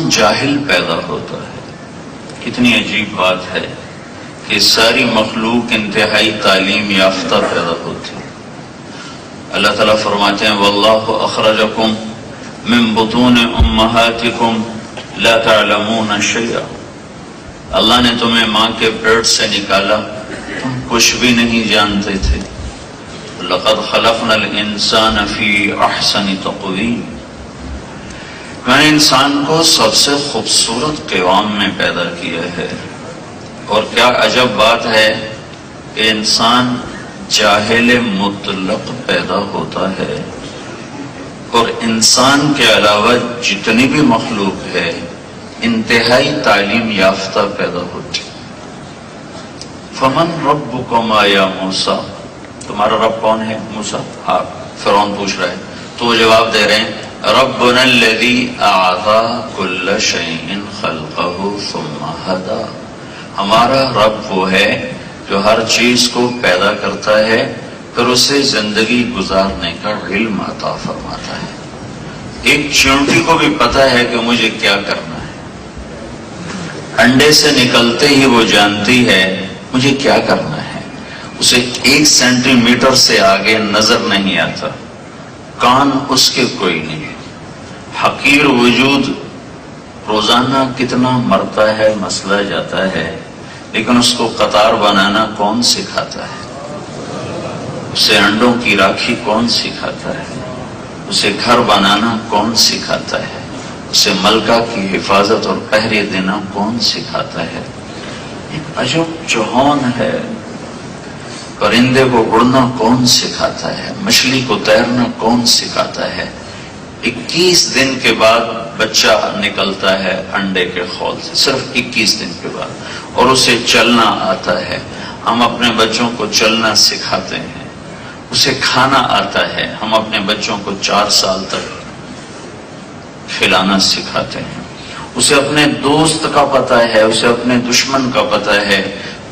جاہل پیدا ہوتا ہے. کتنی عجیب بات ہے کہ ساری مخلوق انتہائی تعلیم یافتہ پیدا ہوتی ہے. اللہ تعالیٰ فرماتے ہیں واللہ اخرجکم من بطون امہاتکم لا تعلمون شیئا. اللہ نے تمہیں ماں کے پیٹ سے نکالا، تم کچھ بھی نہیں جانتے تھے. لقد خلقنا الانسان فی احسن تقویم. میں نے انسان کو سب سے خوبصورت قوام میں پیدا کیا ہے. اور کیا عجب بات ہے کہ انسان جاہل مطلق پیدا ہوتا ہے، اور انسان کے علاوہ جتنی بھی مخلوق ہے انتہائی تعلیم یافتہ پیدا ہوتی. فمن ربکما یا موسیٰ، تمہارا رب کون ہے؟ موسیٰ. ہاں، فرعون پوچھ رہا ہے تو وہ جواب دے رہے ہیں ربنا الذی اعطی کل شیء خلقہ ثم ہدی. ہمارا رب وہ ہے جو ہر چیز کو پیدا کرتا ہے پھر اسے زندگی گزارنے کا علم عطا فرماتا ہے. ایک چیونٹی کو بھی پتا ہے کہ مجھے کیا کرنا ہے. انڈے سے نکلتے ہی وہ جانتی ہے مجھے کیا کرنا ہے. اسے 1 سینٹی میٹر سے آگے نظر نہیں آتا، کان اس کے کوئی نہیں. حقیر وجود روزانہ کتنا مرتا ہے، مسئلہ جاتا ہے، لیکن اس کو قطار بنانا کون سکھاتا ہے؟ اسے انڈوں کی راکھی کون سکھاتا ہے؟ اسے گھر بنانا کون سکھاتا ہے؟ اسے ملکہ کی حفاظت اور پہرے دینا کون سکھاتا ہے؟ ایک عجب جہان ہے. پرندے کو اڑنا کون سکھاتا ہے؟ مچھلی کو تیرنا کون سکھاتا ہے؟ 21 دن کے بعد بچہ نکلتا ہے انڈے کے خول سے، صرف 21 دن کے بعد، اور اسے چلنا آتا ہے. ہم اپنے بچوں کو چلنا سکھاتے ہیں. اسے کھانا آتا ہے. ہم اپنے بچوں کو 4 سال تک کھلانا سکھاتے ہیں. اسے اپنے دوست کا پتہ ہے، اسے اپنے دشمن کا پتہ ہے.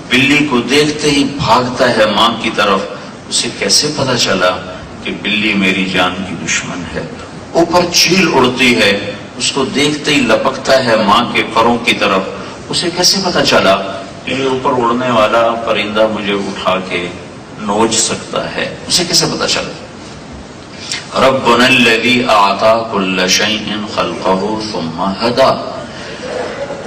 بلی کو دیکھتے ہی بھاگتا ہے ماں کی طرف. اسے کیسے پتہ چلا کہ بلی میری جان کی دشمن ہے؟ اوپر چیل اڑتی ہے، اس کو دیکھتے ہی لپکتا ہے ماں کے پروں کی طرف. اسے کیسے پتہ چلا کہ یہ اوپر اڑنے والا پرندہ مجھے اٹھا کے نوچ سکتا ہے؟ اسے کیسے پتہ چلا؟ ربنا الذی اعطی کل شیء خلقہ ثم ہدی.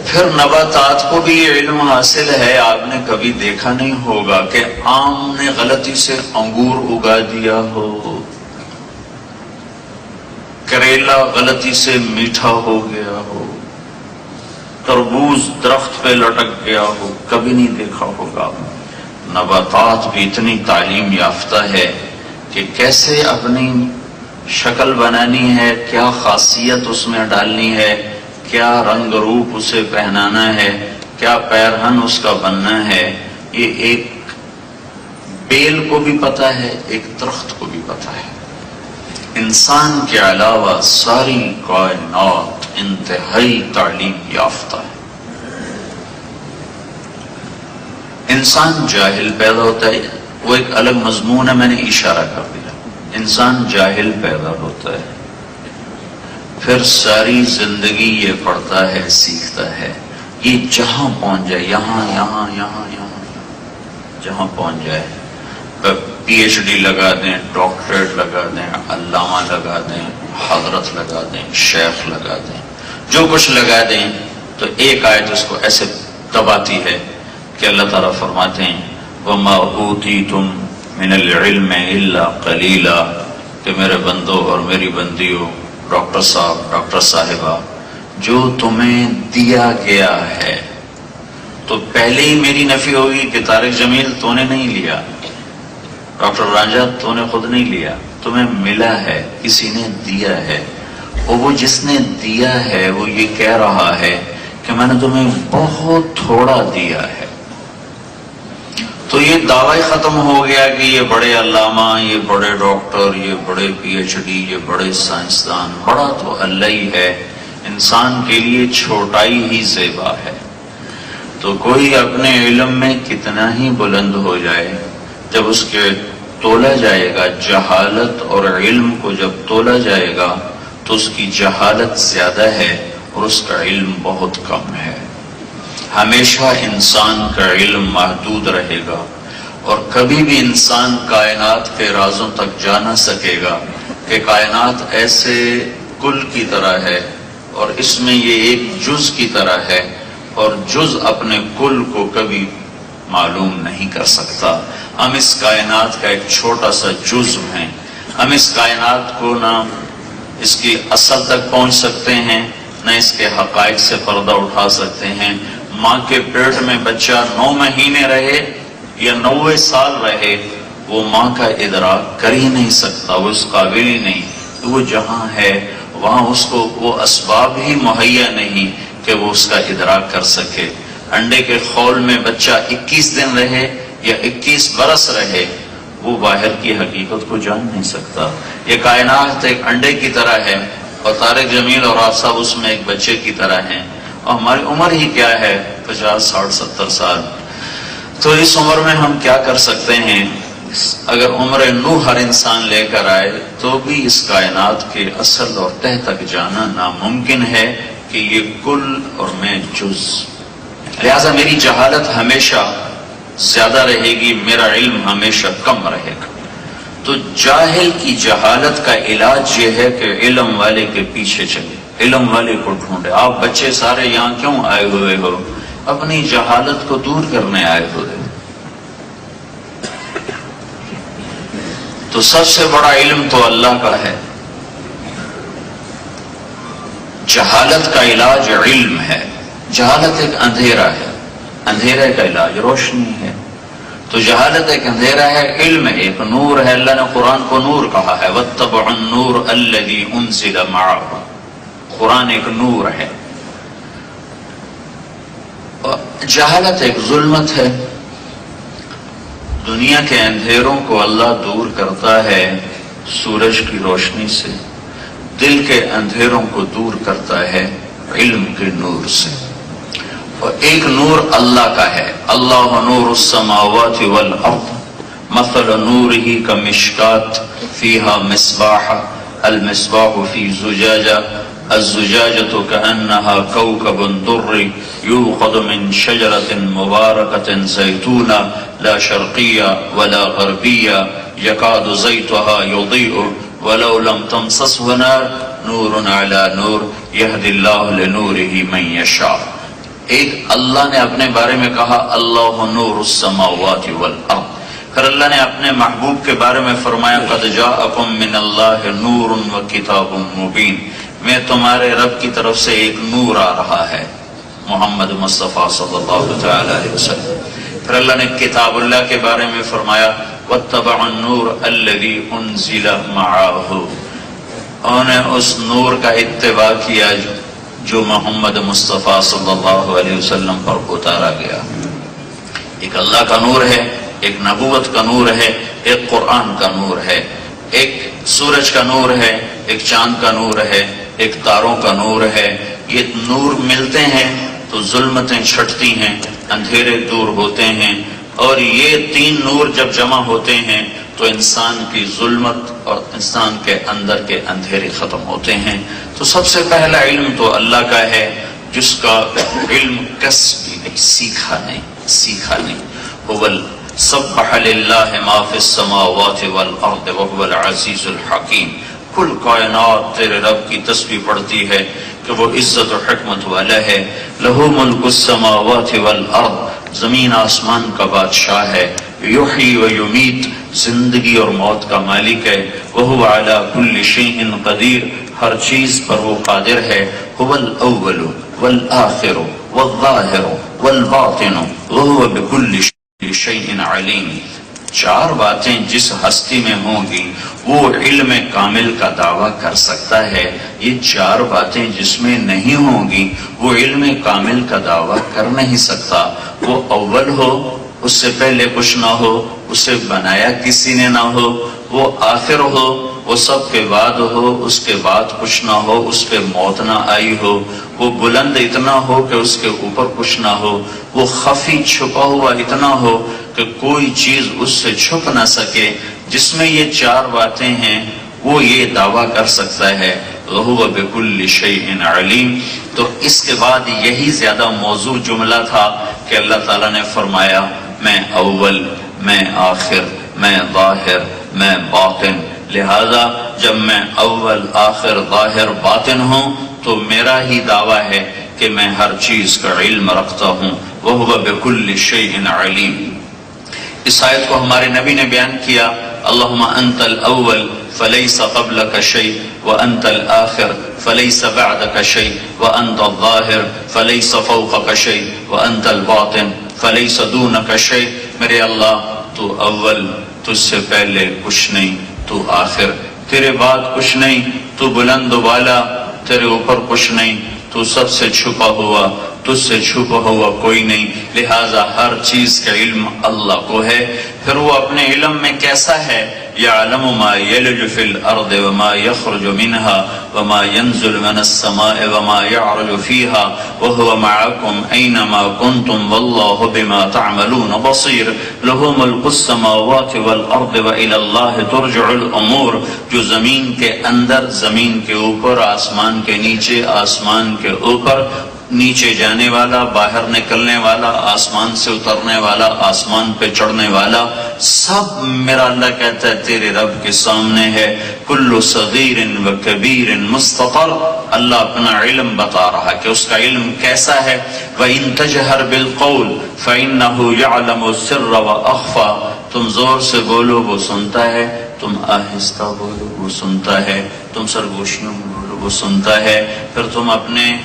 پھر نباتات کو بھی یہ علم حاصل ہے. آپ نے کبھی دیکھا نہیں ہوگا کہ آم نے غلطی سے انگور اگا دیا ہو، کریلا غلطی سے میٹھا ہو گیا ہو، تربوز درخت پہ لٹک گیا ہو. کبھی نہیں دیکھا ہوگا. نباتات بھی اتنی تعلیم یافتہ ہے کہ کیسے اپنی شکل بنانی ہے، کیا خاصیت اس میں ڈالنی ہے، کیا رنگ روپ اسے پہنانا ہے، کیا پیرہن اس کا بننا ہے. یہ ایک بیل کو بھی پتہ ہے، ایک درخت کو بھی پتہ ہے. انسان کے علاوہ ساری کائنات انتہائی تعلیم یافتہ ہے. انسان جاہل پیدا ہوتا ہے، وہ ایک الگ مضمون ہے، میں نے اشارہ کر دیا. انسان جاہل پیدا ہوتا ہے، پھر ساری زندگی یہ پڑھتا ہے، سیکھتا ہے. یہ جہاں پہنچ جائے، یہاں یہاں یہاں یہاں جہاں پہنچ جائے، پی ایچ ڈی لگا دیں، ڈاکٹریٹ لگا دیں، علامہ لگا دیں، حضرت لگا دیں، شیخ لگا دیں، جو کچھ لگا دیں، تو ایک آیت اس کو ایسے دباتی ہے کہ اللہ تعالیٰ فرماتے ہیں وَمَا أُوتِيتُم مِّنَ الْعِلْمِ إِلَّا قَلِيلًا، کہ میرے بندوں اور میری بندیوں، ڈاکٹر صاحب، ڈاکٹر صاحبہ، جو تمہیں دیا گیا ہے. تو پہلے ہی میری نفی ہوگی کہ طارق جمیل تو نے نہیں لیا، ڈاکٹر رانجھا تو نے خود نہیں لیا، تمہیں ملا ہے، کسی نے دیا ہے. اور وہ جس نے دیا ہے وہ یہ کہہ رہا ہے کہ میں نے تمہیں بہت تھوڑا دیا ہے. تو یہ دعوی ختم ہو گیا کہ یہ بڑے علامہ، یہ بڑے ڈاکٹر، یہ بڑے پی ایچ ڈی، یہ بڑے سائنسدان. بڑا تو اللہ ہی ہے، انسان کے لیے چھوٹائی ہی زیبا ہے. تو کوئی اپنے علم میں کتنا ہی بلند ہو جائے، جب اس کے تولا جائے گا جہالت اور علم کو جب تولا جائے گا تو اس کی جہالت زیادہ ہے اور اس کا علم بہت کم ہے۔ ہمیشہ انسان کا علم محدود رہے گا، اور کبھی بھی انسان کائنات کے رازوں تک جا نہ سکے گا کہ کائنات ایسے کل کی طرح ہے اور اس میں یہ ایک جز کی طرح ہے، اور جز اپنے کل کو کبھی معلوم نہیں کر سکتا۔ ہم اس کائنات کا ایک چھوٹا سا جزو ہیں، ہم اس کائنات کو نہ اس کی اصل تک پہنچ سکتے ہیں، نہ اس کے حقائق سے پردہ اٹھا سکتے ہیں۔ ماں کے پیٹ میں بچہ 9 مہینے رہے یا 90 سال رہے، وہ ماں کا ادراک کر ہی نہیں سکتا، وہ اس قابل ہی نہیں۔ وہ جہاں ہے وہاں اس کو وہ اسباب ہی مہیا نہیں کہ وہ اس کا ادراک کر سکے۔ انڈے کے خول میں بچہ 21 دن رہے یا 21 برس رہے، وہ باہر کی حقیقت کو جان نہیں سکتا۔ یہ کائنات ایک انڈے کی طرح ہے، اور طارق جمیل اور آپ صاحب اس میں ایک بچے کی طرح ہیں، اور ہماری عمر ہی کیا ہے، 50 60 70 سال۔ تو اس عمر میں ہم کیا کر سکتے ہیں؟ اگر عمر نوح ہر انسان لے کر آئے تو بھی اس کائنات کے اصل اور تہ تک جانا ناممکن ہے کہ یہ کل اور میں جز۔ لہذا میری جہالت ہمیشہ زیادہ رہے گی، میرا علم ہمیشہ کم رہے گا۔ تو جاہل کی جہالت کا علاج یہ ہے کہ علم والے کے پیچھے چلے، علم والے کو ڈھونڈے۔ آپ بچے سارے یہاں کیوں آئے ہوئے ہو؟ اپنی جہالت کو دور کرنے آئے ہوئے۔ تو سب سے بڑا علم تو اللہ کا ہے۔ جہالت کا علاج علم ہے۔ جہالت ایک اندھیرا ہے، اندھیرے کا علاج روشنی ہے۔ تو جہالت ایک اندھیرا ہے، علم ایک نور ہے۔ اللہ نے قرآن کو نور کہا ہے، وَاتَّبَعُوا النُّورَ الَّذِي أُنزِلَ مَعَهُ۔ قرآن ایک نور ہے۔ جہالت ایک ظلمت ہے۔ دنیا کے اندھیروں کو اللہ دور کرتا ہے سورج کی روشنی سے، دل کے اندھیروں کو دور کرتا ہے علم کے نور سے۔ اور ایک نور اللہ کا ہے، اللہ نور السماوات والارض مثل نورہ کمشکات فیہا مصباح المصباح فی زجاجہ الزجاجۃ کأنہا کوکب درّی یوقد من شجرۃ مبارکۃ زیتونہ لا شرقیہ ولا غربیہ یکاد زیتها یضیء ولو لم تمسسہ نار نور علی نور یہدی اللہ لنورہ من یشاء۔ ایک اللہ نے اپنے بارے میں کہا اللہ نور السماوات والارض، پھر اللہ نے اپنے محبوب کے بارے میں فرمایا قد جاءکم من اللہ نور وکتاب مبین، میں تمہارے رب کی طرف سے ایک نور آ رہا ہے، محمد مصطفیٰ صلی اللہ تعالی علیہ وسلم۔ پھر اللہ نے کتاب اللہ کے بارے میں فرمایا واتبعوا النور الذی انزل معہ، انہوں نے اس نور کا اتباع کیا جو محمد مصطفیٰ صلی اللہ علیہ وسلم پر اتارا گیا۔ ایک اللہ کا نور ہے، ایک نبوت کا نور ہے، ایک قرآن کا نور ہے، ایک سورج کا نور ہے، ایک چاند کا نور ہے، ایک تاروں کا نور ہے۔ یہ نور ملتے ہیں تو ظلمتیں چھٹتی ہیں، اندھیرے دور ہوتے ہیں، اور یہ تین نور جب جمع ہوتے ہیں تو انسان کی ظلمت اور انسان کے اندر کے اندھیرے ختم ہوتے ہیں۔ تو سب سے پہلا علم تو اللہ کا ہے، جس کا علم کسب نہیں، سیکھا نہیں۔ سبح للہ ما فی السماوات والارض وهو العزیز الحکیم، کل کائنات تیرے رب کی تسبیح پڑھتی ہے کہ وہ عزت و حکمت والا ہے۔ لہ ملک السماوات والارض، زمین آسمان کا بادشاہ ہے۔ یحیی و یمیت، زندگی اور موت کا مالک ہے۔ وہو علی کل شیء قدیر، ہر چیز پر وہ قادر ہے۔ هو الاول والآخر والظاہر والباطن وهو بكل شیء علیم۔ چار باتیں جس ہستی میں ہوں گی وہ علم کامل کا دعویٰ کر سکتا ہے، یہ چار باتیں جس میں نہیں ہوں گی وہ علم کامل کا دعویٰ کر نہیں سکتا۔ وہ اول ہو، اس سے پہلے کچھ نہ ہو، اسے بنایا کسی نے نہ ہو، وہ آخر ہو، وہ سب کے بعد ہو، اس کے بعد کچھ نہ ہو، اس پہ موت نہ آئی ہو، وہ بلند اتنا ہو کہ اس کے اوپر کچھ نہ ہو، وہ خفی چھپا ہوا اتنا ہو کہ کوئی چیز اس سے چھپ نہ سکے۔ جس میں یہ چار باتیں ہیں وہ یہ دعویٰ کر سکتا ہے وَهُوَ بِكُلِّ شَيْءٍ عَلِيمٌ۔ تو اس کے بعد یہی زیادہ موضوع جملہ تھا کہ اللہ تعالیٰ نے فرمایا میں اول، میں آخر، میں ظاہر، میں باطن، لہذا جب میں اول، آخر، ظاہر، باطن ہوں تو میرا ہی دعویٰ ہے کہ میں ہر چیز کا علم رکھتا ہوں۔ وَهُوَ بِكُلِّ شَيْءٍ عَلِيمٌ۔ اس آیت کو ہمارے نبی نے بیان کیا، اللہم انت الاول فلیس قبلک شیء وانت الآخر فلیس بعدک شیء وانت الظاہر فلیس فوقک شیء وانت الباطن فلیس دونک شیء۔ میرے اللہ تو اول، تجھ سے پہلے کچھ نہیں، تو آخر، تیرے بعد کچھ نہیں، تو بلند و بالا، تیرے اوپر کچھ نہیں، تو سب سے چھپا ہوا، تجھ سے چھپا ہوا کوئی نہیں، لہذا ہر چیز کا علم اللہ کو ہے۔ پھر وہ اپنے علم میں کیسا ہے؟ یعلم ما یلج فی الارض وما یخرج منها وما ينزل من السماء وما يعرج فيها وهو معكم اينما كنتم والله بما تعملون بصير له ملك السماوات والارض والى الله ترجع الامور۔ جو زمین کے اندر، زمین کے اوپر، آسمان کے نیچے، آسمان کے اوپر، نیچے جانے والا، باہر نکلنے والا، آسمان سے اترنے والا، آسمان پہ چڑھنے والا، سب میرا اللہ کہتا ہے تیرے رب کے سامنے ہے۔ کل صغیر و کبیر مستطر۔ اللہ اپنا علم بتا رہا کہ اس کا علم کیسا ہے۔ وَإِن تَجْهَرْ بِالْقَوْلِ فَإِنَّهُ يَعْلَمُ السِّرَّ وَأَخْفَى۔ تم زور سے بولو وہ سنتا ہے، تم آہستہ بولو وہ سنتا ہے، تم سرگوشیوں میں بولو وہ سنتا ہے۔ پھر تم اپنے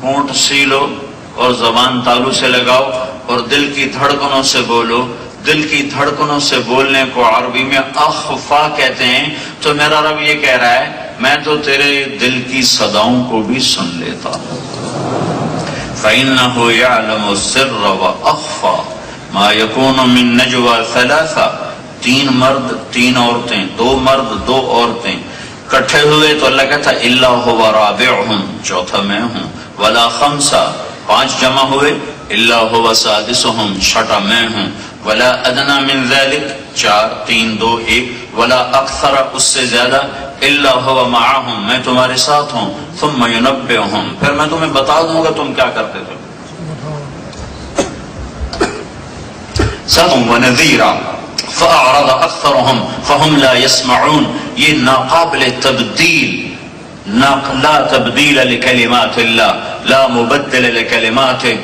ہونٹ سیلو اور زبان تالو سے لگاؤ اور دل کی دھڑکنوں سے بولو۔ دل کی دھڑکنوں سے بولنے کو عربی میں اخفا کہتے ہیں۔ تو میرا رب یہ کہہ رہا ہے میں تو تیرے دل کی صداؤں کو بھی سن لیتا ہوں۔ فَإِنَّهُ يَعْلَمُ السِّرَّ وَأَخْفَى مَا يَكُونُ مِن نَجْوَى ثَلَاثَةٍ۔ تین مرد، تین عورتیں، دو مرد، دو عورتیں کٹھے ہوئے تو اللہ کہتا اِلَّا هُوَ رَابِعُهُمْ، چوتھا میں ہوں، وَلَا خَمْسَةٍ، پانچ جمع ہوئے، اِلَّا هُوَ سَادِسُهُمْ، چھٹا میں ہوں، وَلَا أَدْنَى مِن ذَلِكَ، چار، تین، دو، ایک، وَلَا أَكْثَرَ، اس سے زیادہ، إِلَّا هُوَ مَعَهُمْ، میں تمہارے ساتھ ہوں، ثُمَّ يُنَبِّئُهُمْ، پھر میں تمہیں بتا دوں گا تم کیا کرتے تھے۔ صَدٌ وَنَذِيرًا فَأَعْرَضَ أَكْثَرُهُمْ فَهُمْ لَا يَسْمَعُونَ۔ یہ ناقابل تبدیل، لا تبدیل لکلمات اللہ، لا مبدل لکلماته،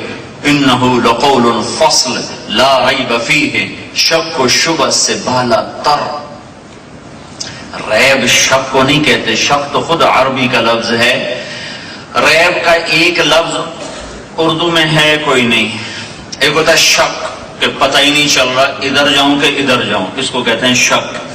انه لقول فصل لا ریب فیہ، شک و شبہ سے بالا تر۔ ریب شک کو نہیں کہتے، شک تو خود عربی کا لفظ ہے، ریب کا ایک لفظ اردو میں ہے کوئی نہیں۔ ایک ہوتا ہے شک کہ پتہ ہی نہیں چل رہا ادھر جاؤں کہ ادھر جاؤں، اس کو کہتے ہیں شک۔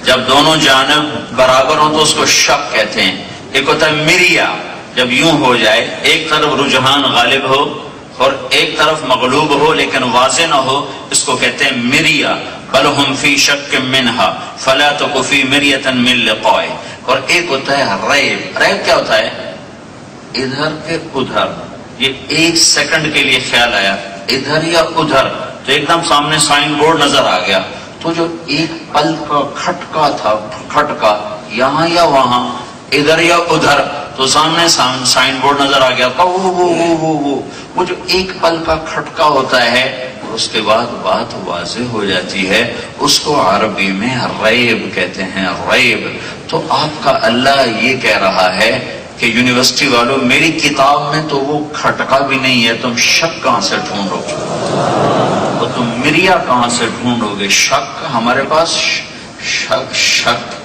جب دونوں جانب برابر ہوں تو اس کو شک کہتے ہیں۔ ایک ہوتا ہے مریا، جب یوں ہو جائے ایک طرف رجحان غالب ہو اور ایک طرف مغلوب ہو لیکن واضح نہ ہو، اس کو کہتے ہیں مریا۔ بل ہم فی شک منہا فلا تک فی مریۃ من لقائے۔ اور ایک ہوتا ہے ریب۔ ریب کیا ہوتا ہے؟ ادھر کے ادھر، یہ ایک سیکنڈ کے لیے خیال آیا ادھر یا ادھر تو ایک دم سامنے سائن بورڈ نظر آ گیا، تو جو ایک پل کا کھٹکا تھا، کھٹکا یہاں یا وہاں، ادھر یا ادھر، تو سامنے سائن بورڈ نظر آ گیا تھا، وہ جو ایک پل کا کھٹکا ہوتا ہے اس کے بعد بات واضح ہو جاتی ہے، اس کو عربی میں ریب کہتے ہیں، ریب۔ تو آپ کا اللہ یہ کہہ رہا ہے کہ یونیورسٹی والوں میری کتاب میں تو وہ کھٹکا بھی نہیں ہے، تم شک کہاں سے ڈھونڈو گے؟ تو تم مریا کہاں سے ڈھونڈو گے؟ شک ہمارے پاس، شک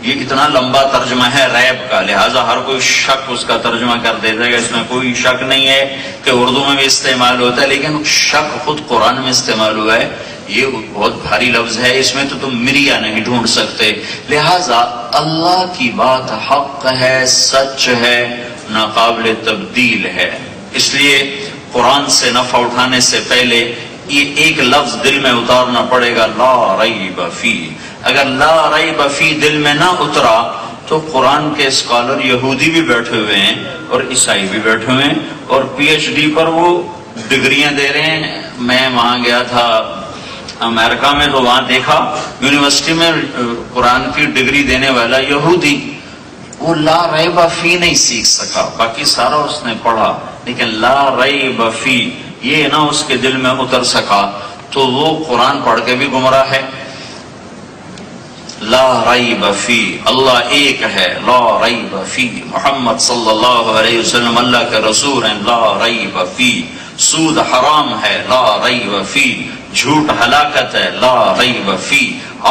یہ اتنا لمبا ترجمہ ہے ریب کا، لہٰذا ہر کوئی شک اس کا ترجمہ کر دیتا ہے، اس میں کوئی شک نہیں ہے کہ اردو میں بھی استعمال ہوتا ہے، لیکن شک خود قرآن میں استعمال ہوا ہے، یہ بہت بھاری لفظ ہے، اس میں تو تم مریا نہیں ڈھونڈ سکتے۔ لہٰذا اللہ کی بات حق ہے، سچ ہے، ناقابل تبدیل ہے۔ اس لیے قرآن سے نفع اٹھانے سے پہلے یہ ایک لفظ دل میں اتارنا پڑے گا، لا ریب فی۔ اگر لا ریب فی دل میں نہ اترا تو قرآن کے اسکالر یہودی بھی بیٹھے ہوئے ہیں اور عیسائی بھی بیٹھے ہوئے ہیں اور پی ایچ ڈی پر وہ ڈگریاں دے رہے ہیں۔ میں وہاں گیا تھا امریکہ میں تو وہاں دیکھا یونیورسٹی میں قرآن کی ڈگری دینے والا یہودی، وہ لا ریب فی نہیں سیکھ سکا، باقی سارا اس نے پڑھا، لیکن لا ریب فی یہ نہ اس کے دل میں اتر سکا، تو وہ قرآن پڑھ کے بھی گمراہ ہے۔ لا ریب فی، اللہ ایک ہے، لا ریب فی، محمد صلی اللہ علیہ وسلم اللہ کے رسول ہیں، لا ریب فی، سود حرام ہے، لا ریب فی، جھوٹ ہلاکت ہے، لا ریب فی،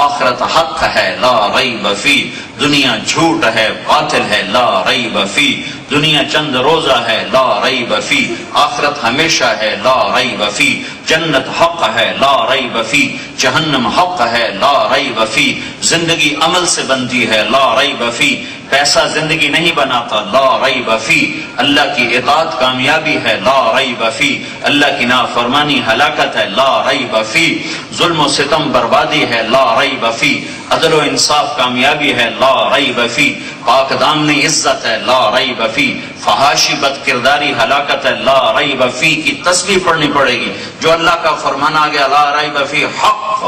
آخرت حق ہے، لا ریب فی، دنیا جھوٹ ہے، باطل ہے، لا ریب فی، دنیا چند روزہ ہے، لا ریب فی، آخرت ہمیشہ ہے، لا ریب فی، جنت حق ہے، لا ریب فی، جہنم حق ہے، لا ریب فی، زندگی عمل سے بنتی ہے، لا ریب فی، پیسہ زندگی نہیں بناتا، لا ریب فی، اللہ کی اطاعت کامیابی ہے، لا ریب فی، اللہ کی نافرمانی ہلاکت ہے، لا ریب فی، ظلم و ستم بربادی ہے، لا ریب فی، عدل و انصاف کامیابی ہے، لا ریب فی، پاک دامنی عزت ہے، لا ریب فی، فحاشی بد کرداری ہلاکت ہے، لا ریب فی کی تسبیح پڑھنی پڑے گی۔ جو اللہ کا فرمان آ گیا، لا ریب فی حق،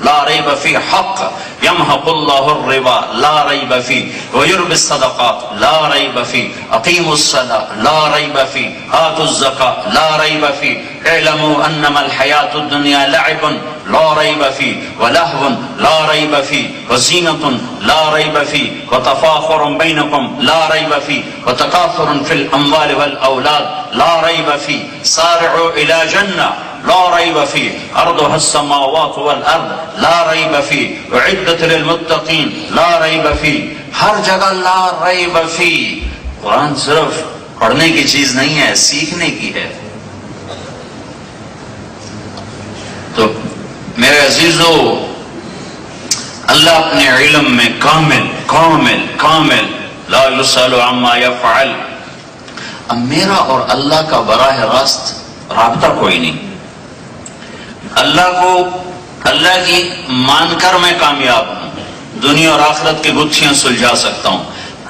لا ریب فی حق، یمحق اللہ الربا، لا ریب فی، ویربی الصدقات، لا ریب فی، اقیموا الصلاۃ، لا ریب فی، آتوا الزکاۃ، لا ریب فی، اعلموا انما الحیاۃ الدنیا لعب، لا ریب فی، ولہو، لا ریب فی، وزینۃ، لا ریب فی، وتفاخر بینکم، لا ریب فی، وتکاثر فی الاموال والاولاد، لا ریب فی، سارعوا الی جنہ، لا ریب فی، عرضها السماوات والارض، لا ریب فی، اعدت للمتقین، لا ریب فی، ہر جگہ لا ریب فی۔ قرآن صرف پڑھنے کی چیز نہیں ہے، سیکھنے کی ہے۔ تو میرے عزیزو، اللہ اپنے علم میں کامل کامل کامل، لا یسأل عما یفعل۔ اب میرا اور اللہ کا براہ راست رابطہ کوئی نہیں، اللہ کی مان کر میں کامیاب ہوں، دنیا اور آخرت کی گتھیاں سلجھا سکتا ہوں،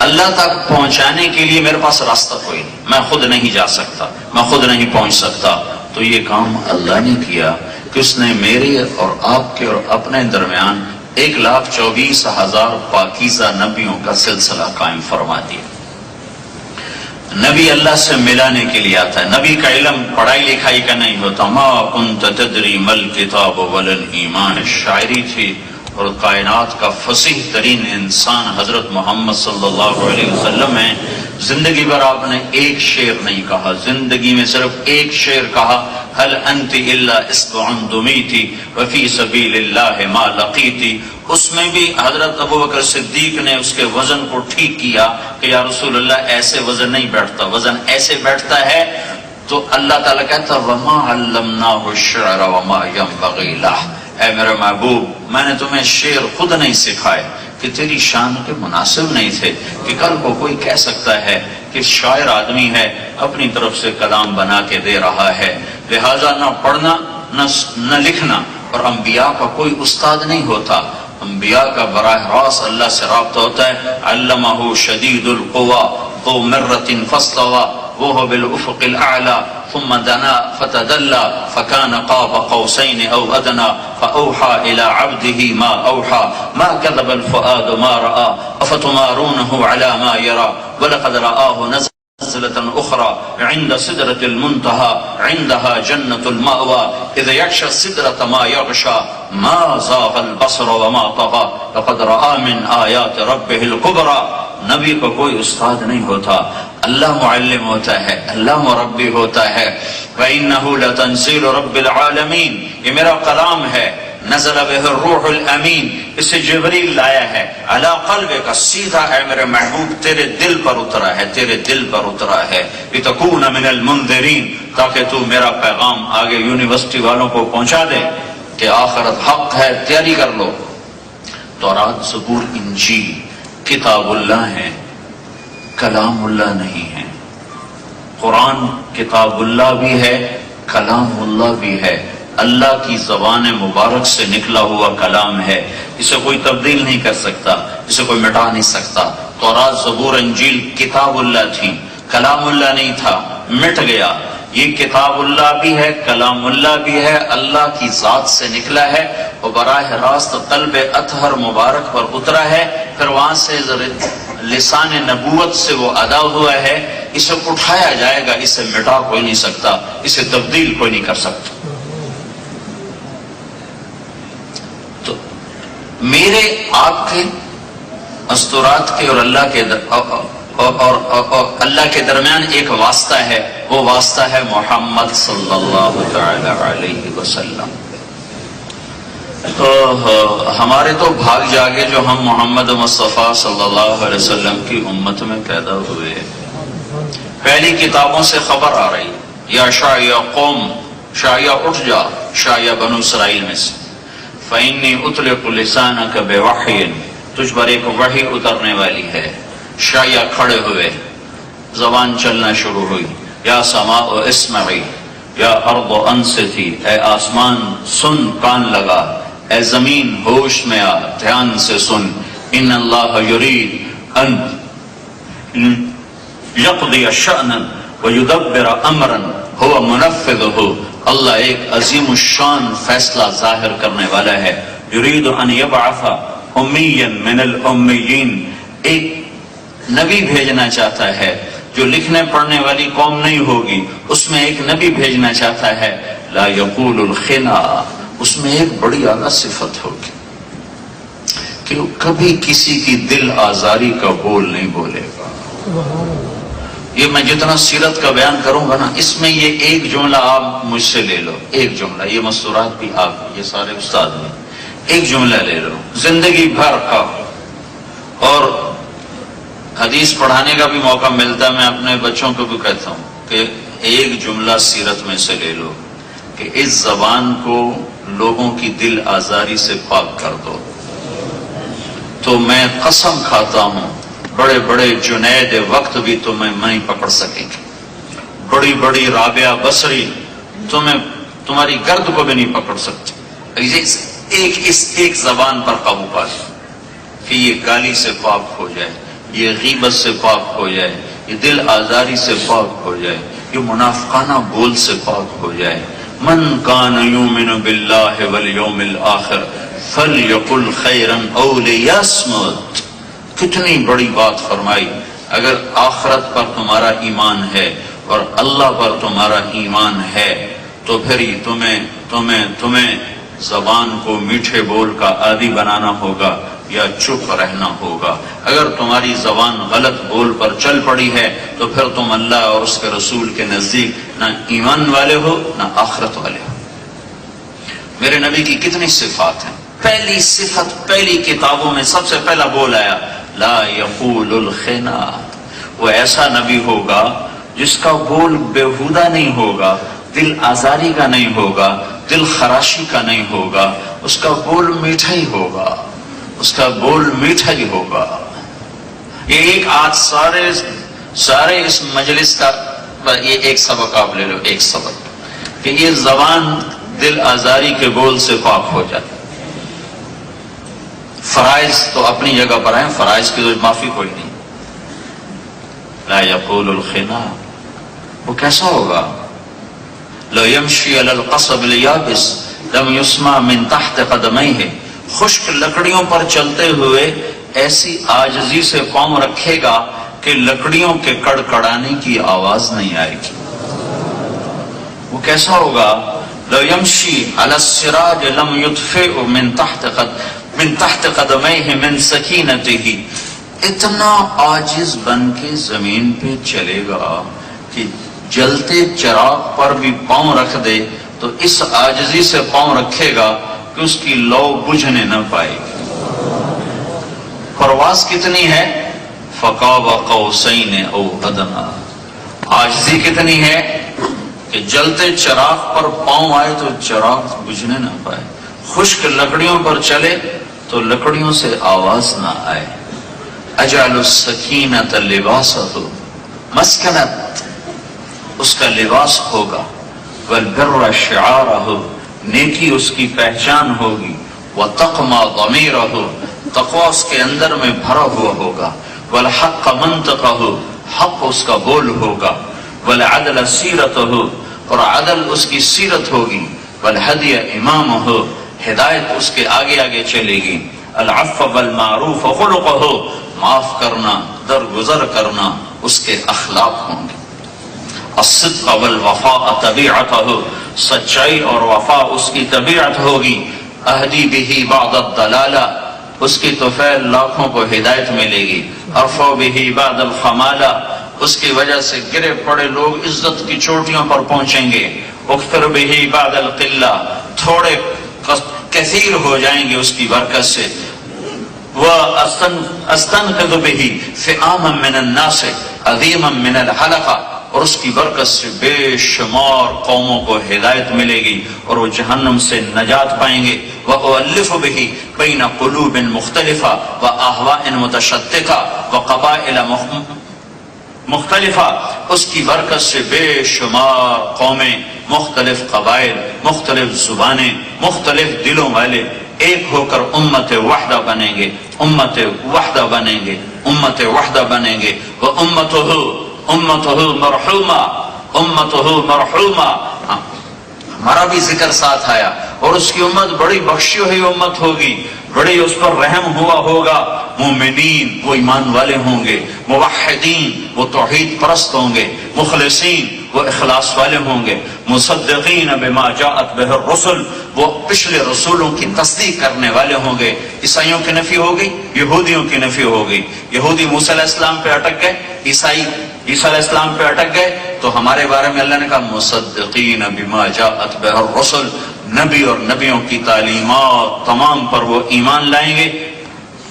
اللہ تک پہنچانے کے لیے میرے پاس راستہ کوئی نہیں، میں خود نہیں جا سکتا، میں خود نہیں پہنچ سکتا۔ تو یہ کام اللہ نے کیا کہ اس نے میرے اور آپ کے اور اپنے درمیان 1,24,000 پاکیزہ نبیوں کا سلسلہ قائم فرما دیا۔ نبی اللہ سے ملانے کے لیے آتا ہے، نبی کا علم پڑھائی لکھائی کا نہیں ہوتا۔ ما کنت تدری مل کتاب ولل ایمان، شاعری تھی، اور کائنات کا فصیح ترین انسان حضرت محمد صلی اللہ علیہ وسلم ہیں۔ زندگی بھر آپ نے ایک شعر نہیں کہا، زندگی میں صرف ایک شعر کہا، هل انت الا اصبع دمیتی وفی سبیل اللہ ما لقیتی۔ اس میں بھی حضرت ابوبکر صدیق نے اس کے وزن کو ٹھیک کیا کہ یا رسول اللہ ایسے وزن نہیں بیٹھتا، وزن ایسے بیٹھتا ہے۔ تو اللہ تعالیٰ کہتا وما علمناہ الشعر وما ينبغی لہ، اے میرے محبوب میں نے تمہیں شعر خود نہیں سکھائے کہ تیری شان کے مناسب نہیں تھے، کہ کل کو کوئی کہہ سکتا ہے کہ شاعر آدمی ہے اپنی طرف سے کلام بنا کے دے رہا ہے، لہذا نہ پڑھنا نہ لکھنا۔ اور انبیاء کا کوئی استاد نہیں ہوتا، انبیاء کا براہ راست اللہ سے رابطہ ہوتا ہے۔ علمہ شدید القوی ذو مرۃ فاستوی وهو بالافق الاعلى ثم دنا فتدلى فكان قاب قوسين او ادنى فاوحى الى عبده ما اوحى ما كذب الفؤاد ما راى افتمارونه على ما يرى ولقد رآه نزلة اخرى عند سدرة المنتهى عندها جنة المأوى اذ يغشى السدرة ما يغشى ما زاغ البصر وما طغى لقد رأى من آيات ربه الكبرى۔ نبی کو کوئی استاد نہیں ہوتا، اللہ معلم ہوتا ہے، اللہ مربی ہوتا ہے۔ وَإِنَّهُ لَتَنزِيلُ رَبِّ الْعَالَمِينَ، یہ میرا کلام ہے، نزل بِهِ الروح الامین، اسے جبریل لایا ہے، علی قلبک، سیدھا ہے میرے محبوب تیرے دل پر اترا ہے، تیرے دل پر اترا ہے، لِتَكُونَ مِنَ الْمُنذِرِينَ، تاکہ تو میرا پیغام آگے یونیورسٹی والوں کو پہنچا دے کہ آخرت حق ہے، تیاری کر لو۔ تورات، زبور، انجیل کتاب اللہ ہے، کلام اللہ نہیں ہے۔ قرآن کتاب اللہ بھی ہے، کلام اللہ بھی ہے، اللہ کی زبان مبارک سے نکلا ہوا کلام ہے، اسے کوئی تبدیل نہیں کر سکتا، اسے کوئی مٹا نہیں سکتا۔ تورات، زبور، انجیل کتاب اللہ تھی، کلام اللہ نہیں تھا، مٹ گیا۔ یہ کتاب اللہ بھی ہے، کلام اللہ بھی ہے، اللہ کی ذات سے نکلا ہے اور براہ راست قلب اطہر مبارک پر اترا ہے، پھر وہاں سے لسان نبوت سے وہ ادا ہوا ہے، اسے اٹھایا جائے گا، اسے مٹا کوئی نہیں سکتا، اسے تبدیل کوئی نہیں کر سکتا۔ تو میرے آپ کے استورات کے اور اللہ کے اور اللہ کے درمیان ایک واسطہ ہے، وہ واسطہ ہے محمد صلی اللہ تعالی علیہ وسلم۔ تو ہمارے تو بھاگ جاگے جو ہم محمد مصطفیٰ صلی اللہ علیہ وسلم کی امت میں پیدا ہوئے۔ پہلی کتابوں سے خبر آ رہی، یا شاعیہ قوم، شاعیہ اٹھ جا، شاعیہ بنو اسرائیل میں سے، فَإِنِّي أُطْلِقُ لِسَانَكَ بِوَحْيٍ، تجھ پر ایک وحی اترنے والی ہے۔ شاعیہ کھڑے ہوئے، زبان چلنا شروع ہوئی، یا سماء اسمعی، یا ارض انصتی، اے آسمان سن، کان لگا، اے زمین ہوش میں آ، دھیان سے سن، ان اللہ یرید ان یقضی شأنا ویدبر امرا هو منفذہ، اللہ ایک عظیم الشان فیصلہ ظاہر کرنے والا ہے۔ یرید ان یبعث امیا من الامیین، ایک نبی بھیجنا چاہتا ہے جو لکھنے پڑھنے والی قوم نہیں ہوگی، اس میں ایک نبی بھیجنا چاہتا ہے، لا یقول الخنا، اس میں ایک بڑی اعلیٰ صفت ہوگی کہ وہ کبھی کسی کی دل آزاری کا بول نہیں بولے گا۔ یہ میں جتنا سیرت کا بیان کروں گا نا، اس میں یہ ایک جملہ آپ مجھ سے لے لو، ایک جملہ، یہ مستورات بھی آپ، یہ سارے استاد بھی، ایک جملہ لے لو زندگی بھر کا۔ اور حدیث پڑھانے کا بھی موقع ملتا ہے، میں اپنے بچوں کو بھی کہتا ہوں کہ ایک جملہ سیرت میں سے لے لو کہ اس زبان کو لوگوں کی دل آزاری سے پاک کر دو، تو میں قسم کھاتا ہوں بڑے بڑے جنید وقت بھی تمہیں نہیں پکڑ سکیں گے، بڑی بڑی رابعہ بصری تمہاری گرد کو بھی نہیں پکڑ سکتی۔ اس ایک زبان پر قابو پا کہ یہ گالی سے پاک ہو جائے، یہ غیبت سے پاک ہو جائے، یہ دل آزاری سے پاک ہو جائے، یہ منافقانہ بول سے پاک ہو جائے۔ من کان یؤمن باللہ والیوم الآخر فلیقل خیرا او لیصمت، کتنی بڑی بات فرمائی۔ اگر آخرت پر تمہارا ایمان ہے اور اللہ پر تمہارا ایمان ہے تو پھر تمہیں زبان کو میٹھے بول کا عادی بنانا ہوگا یا چپ رہنا ہوگا۔ اگر تمہاری زبان غلط بول پر چل پڑی ہے تو پھر تم اللہ اور اس کے رسول کے نزدیک نہ ایمان والے ہو نہ آخرت والے ہو۔ میرے نبی کی کتنی صفات ہیں۔ پہلی صفت، پہلی کتابوں میں سب سے پہلا بول آیا، لا یقول الخنا، وہ ایسا نبی ہوگا جس کا بول بےہودہ نہیں ہوگا، دل آزاری کا نہیں ہوگا، دل خراشی کا نہیں ہوگا، اس کا بول میٹھا ہی ہوگا، اس کا بول میٹھا ہی ہوگا۔ یہ ایک آج سارے اس مجلس کا یہ ایک سبق آپ لے لو، ایک سبق کہ یہ زبان دل آزاری کے بول سے پاک ہو جائے۔ فرائض تو اپنی جگہ پر ہیں، فرائض کی تو معافی کوئی نہیں۔ لا یقول الخنا، وہ کیسا ہوگا؟ لو یمشی علی القصب الیابس لم یسمع من تحت قدمیہ، خشک لکڑیوں پر چلتے ہوئے ایسی عاجزی سے پاؤں رکھے گا کہ لکڑیوں کے کڑکڑانے کی آواز نہیں آئے گی۔ وہ کیسا ہوگا؟ لو یمشی علی السراج لم یطفئ من تحت قدمیہ من سکینتہ، اتنا عاجز بن کے زمین پہ چلے گا کہ جلتے چراغ پر بھی پاؤں رکھ دے تو اس عاجزی سے پاؤں رکھے گا کہ اس کی لو بجھنے نہ پائے گی۔ پرواز کتنی ہے؟ فقاب قوسین او ادنی، عاجزی کتنی ہے کہ جلتے چراغ پر پاؤں آئے تو چراغ بجھنے نہ پائے، خشک لکڑیوں پر چلے تو لکڑیوں سے آواز نہ آئے۔ اجعل السکینۃ لباسہ، مسکنت اس کا لباس ہوگا، والبر شعارہ، نیکی اس کی پہچان ہوگی، وتقوی ضمیرہ، تقوی اس کے اندر میں بھرا ہوا ہوگا، والحق منطقہ، حق اس کا بول ہوگا، والعدل سیرتہ، اور عدل اس کی سیرت ہوگی، والہدی امامہ، ہدایت اس کے آگے آگے چلے گی، العفو بالمعروف خلقہ، معاف کرنا درگزر کرنا اس کے اخلاق ہوں گے۔ الصدق والوفاء طبیعتہ، سچائی اور وفا اس کی طبیعت ہوگی۔ اہدی بہ بعد الضلالہ، اس کی طفیل لاکھوں کو ہدایت ملے گی۔ ارفع بہ بعد الخمالہ، اس کی وجہ سے گرے پڑے لوگ عزت کی چوٹیوں پر پہنچیں گے۔ اکثر بہ بعد القلہ، تھوڑے کثیر ہو جائیں گے اس کی برکت سے۔ وَأَسْتَنْقِذُ بِهِ فِئَامًا مِّنَ النَّاسِ عَظِيمًا مِّنَ الْحَلَقَةِ، اور اس کی برکت سے بے شمار قوموں کو ہدایت ملے گی اور وہ جہنم سے نجات پائیں گے۔ وَأُؤَلِّفُ بِهِ بَيْنَ قُلُوبٍ مُخْتَلِفَةٍ وَأَهْوَاءٍ مُتَشَتِّتَةٍ وَقَبَائِلَ مختلفہ، اس کی برکت سے بے شمار قومیں، مختلف قبائل، مختلف زبانیں، مختلف دلوں والے ایک ہو کر امت وحدہ بنیں گے، امت وحدہ بنیں گے، امت وحدہ بنیں گے۔ امتہ مرحومہ، امتہ مرحومہ، ہمارا بھی ذکر ساتھ آیا، اور اس کی امت بڑی بخشی ہوئی امت ہوگی، بڑی اس پر رحم ہوا ہوگا۔ مومنین وہ ایمان والے ہوں گے، موحدین وہ توحید پرست ہوں گے، مخلصین وہ اخلاص والے ہوں گے، مصدقین بما جاءت بہ الرسل وہ پچھلے رسولوں کی تصدیق کرنے والے ہوں گے۔ عیسائیوں کی نفی ہو گئی، یہودیوں کی نفی ہو گئی۔ یہودی موسیٰ علیہ السلام پہ اٹک گئے، عیسائی عیسیٰ علیہ السلام پہ اٹک گئے، تو ہمارے بارے میں اللہ نے کہا مصدقین بما جاءت بہ الرسل، نبی اور نبیوں کی تعلیمات تمام پر وہ ایمان لائیں گے۔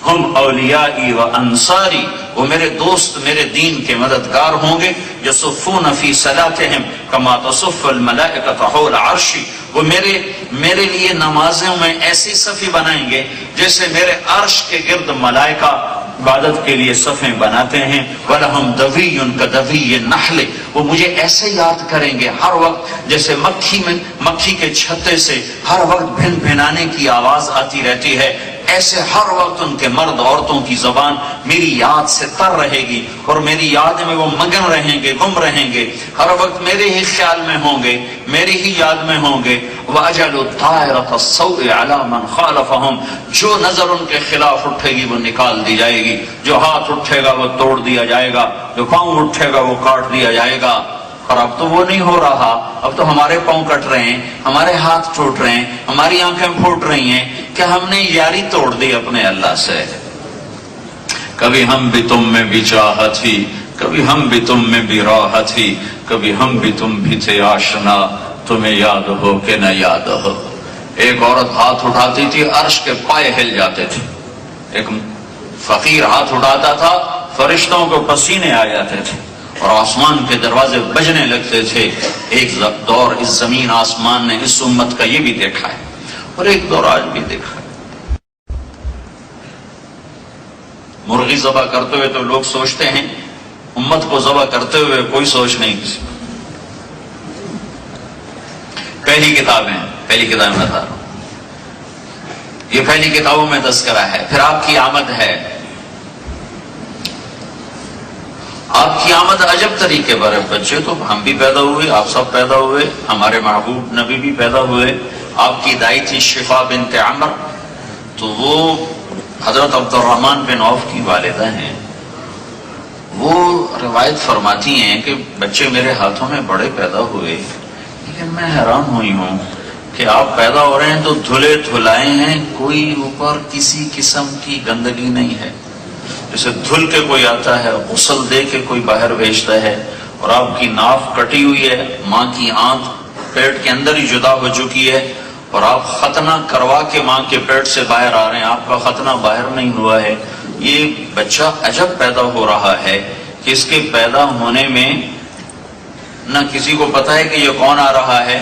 ہم اولیائی و انصاری، وہ میرے دوست، میرے دین کے مددگار ہوں گے۔ یصفون فی صلاتہم کما تصف الملائکۃ حول عرشی، وہ میرے لیے نمازوں میں ایسی صفیں بنائیں گے جیسے میرے عرش کے گرد ملائکہ عبادت کے لیے صفیں بناتے ہیں۔ وَلَهُمْ دَوِيٌّ كَدَوِيِّ النَّحْلِ، وہ مجھے ایسے یاد کریں گے ہر وقت جیسے مکھی کے چھتے سے ہر وقت بھن بھنانے کی آواز آتی رہتی ہے، ایسے ہر وقت ان کے مرد عورتوں کی زبان میری یاد سے تر رہے گی، اور میری یاد میں وہ مگن رہیں گے، گم رہیں گے، ہر وقت میرے ہی خیال میں ہوں گے، میری ہی یاد میں ہوں گے۔ وَأَجَلُ الطَّائِرَةَ السَّوْءِ عَلَى مَنْ خَالَفَهُمْ، جو نظر ان کے خلاف اٹھے گی وہ نکال دی جائے گی، جو ہاتھ اٹھے گا وہ توڑ دیا جائے گا، جو پاؤں اٹھے گا وہ کاٹ دیا جائے گا۔ اور اب تو وہ نہیں ہو رہا، اب تو ہمارے پاؤں کٹ رہے ہیں، ہمارے ہاتھ ٹوٹ رہے ہیں، ہماری آنکھیں پھوٹ رہی ہیں کہ ہم نے یاری توڑ دی اپنے اللہ سے۔ کبھی ہم بھی تم میں بھی چاہت تھی، کبھی ہم بھی تم میں بھی راحت تھی، کبھی ہم بھی تم بھی تھے آشنا، تمہیں یاد ہو کہ نہ یاد ہو۔ ایک عورت ہاتھ اٹھاتی تھی، عرش کے پائے ہل جاتے تھے۔ ایک فقیر ہاتھ اٹھاتا تھا، فرشتوں کو پسینے آ جاتے تھے اور آسمان کے دروازے بجنے لگتے تھے۔ ایک دور اس زمین آسمان نے اس امت کا یہ بھی دیکھا ہے، اور ایک دور آج بھی دیکھا ہے۔ مرغی ذبح کرتے ہوئے تو لوگ سوچتے ہیں، امت کو ذبح کرتے ہوئے کوئی سوچ نہیں کسی۔ پہلی کتابیں بتا رہا ہوں، یہ پہلی کتابوں میں تذکرہ ہے۔ پھر آپ کی آمد ہے، آپ کی آمد عجب طریقے پر ہے۔ بچے تو ہم بھی پیدا ہوئے، آپ سب پیدا ہوئے، ہمارے محبوب نبی بھی پیدا ہوئے۔ آپ کی دائی تھی شفا بنت عمر، تو وہ حضرت عبد الرحمن بن عوف کی والدہ ہیں۔ وہ روایت فرماتی ہیں کہ بچے میرے ہاتھوں میں بڑے پیدا ہوئے، لیکن میں حیران ہوئی ہوں کہ آپ پیدا ہو رہے ہیں تو دھلے دھلائے ہیں، کوئی اوپر کسی قسم کی گندگی نہیں ہے۔ جیسے دھل کے کوئی آتا ہے، غسل دے کے کوئی باہر بھیجتا ہے، اور آپ کی ناف کٹی ہوئی ہے، ماں کی آنت پیٹ کے اندر ہی جدا ہو چکی ہے، اور آپ ختنہ کروا کے ماں کے پیٹ سے باہر آ رہے ہیں، آپ کا ختنہ باہر نہیں ہوا ہے۔ یہ بچہ عجب پیدا ہو رہا ہے کہ اس کے پیدا ہونے میں نہ کسی کو پتا ہے کہ یہ کون آ رہا ہے،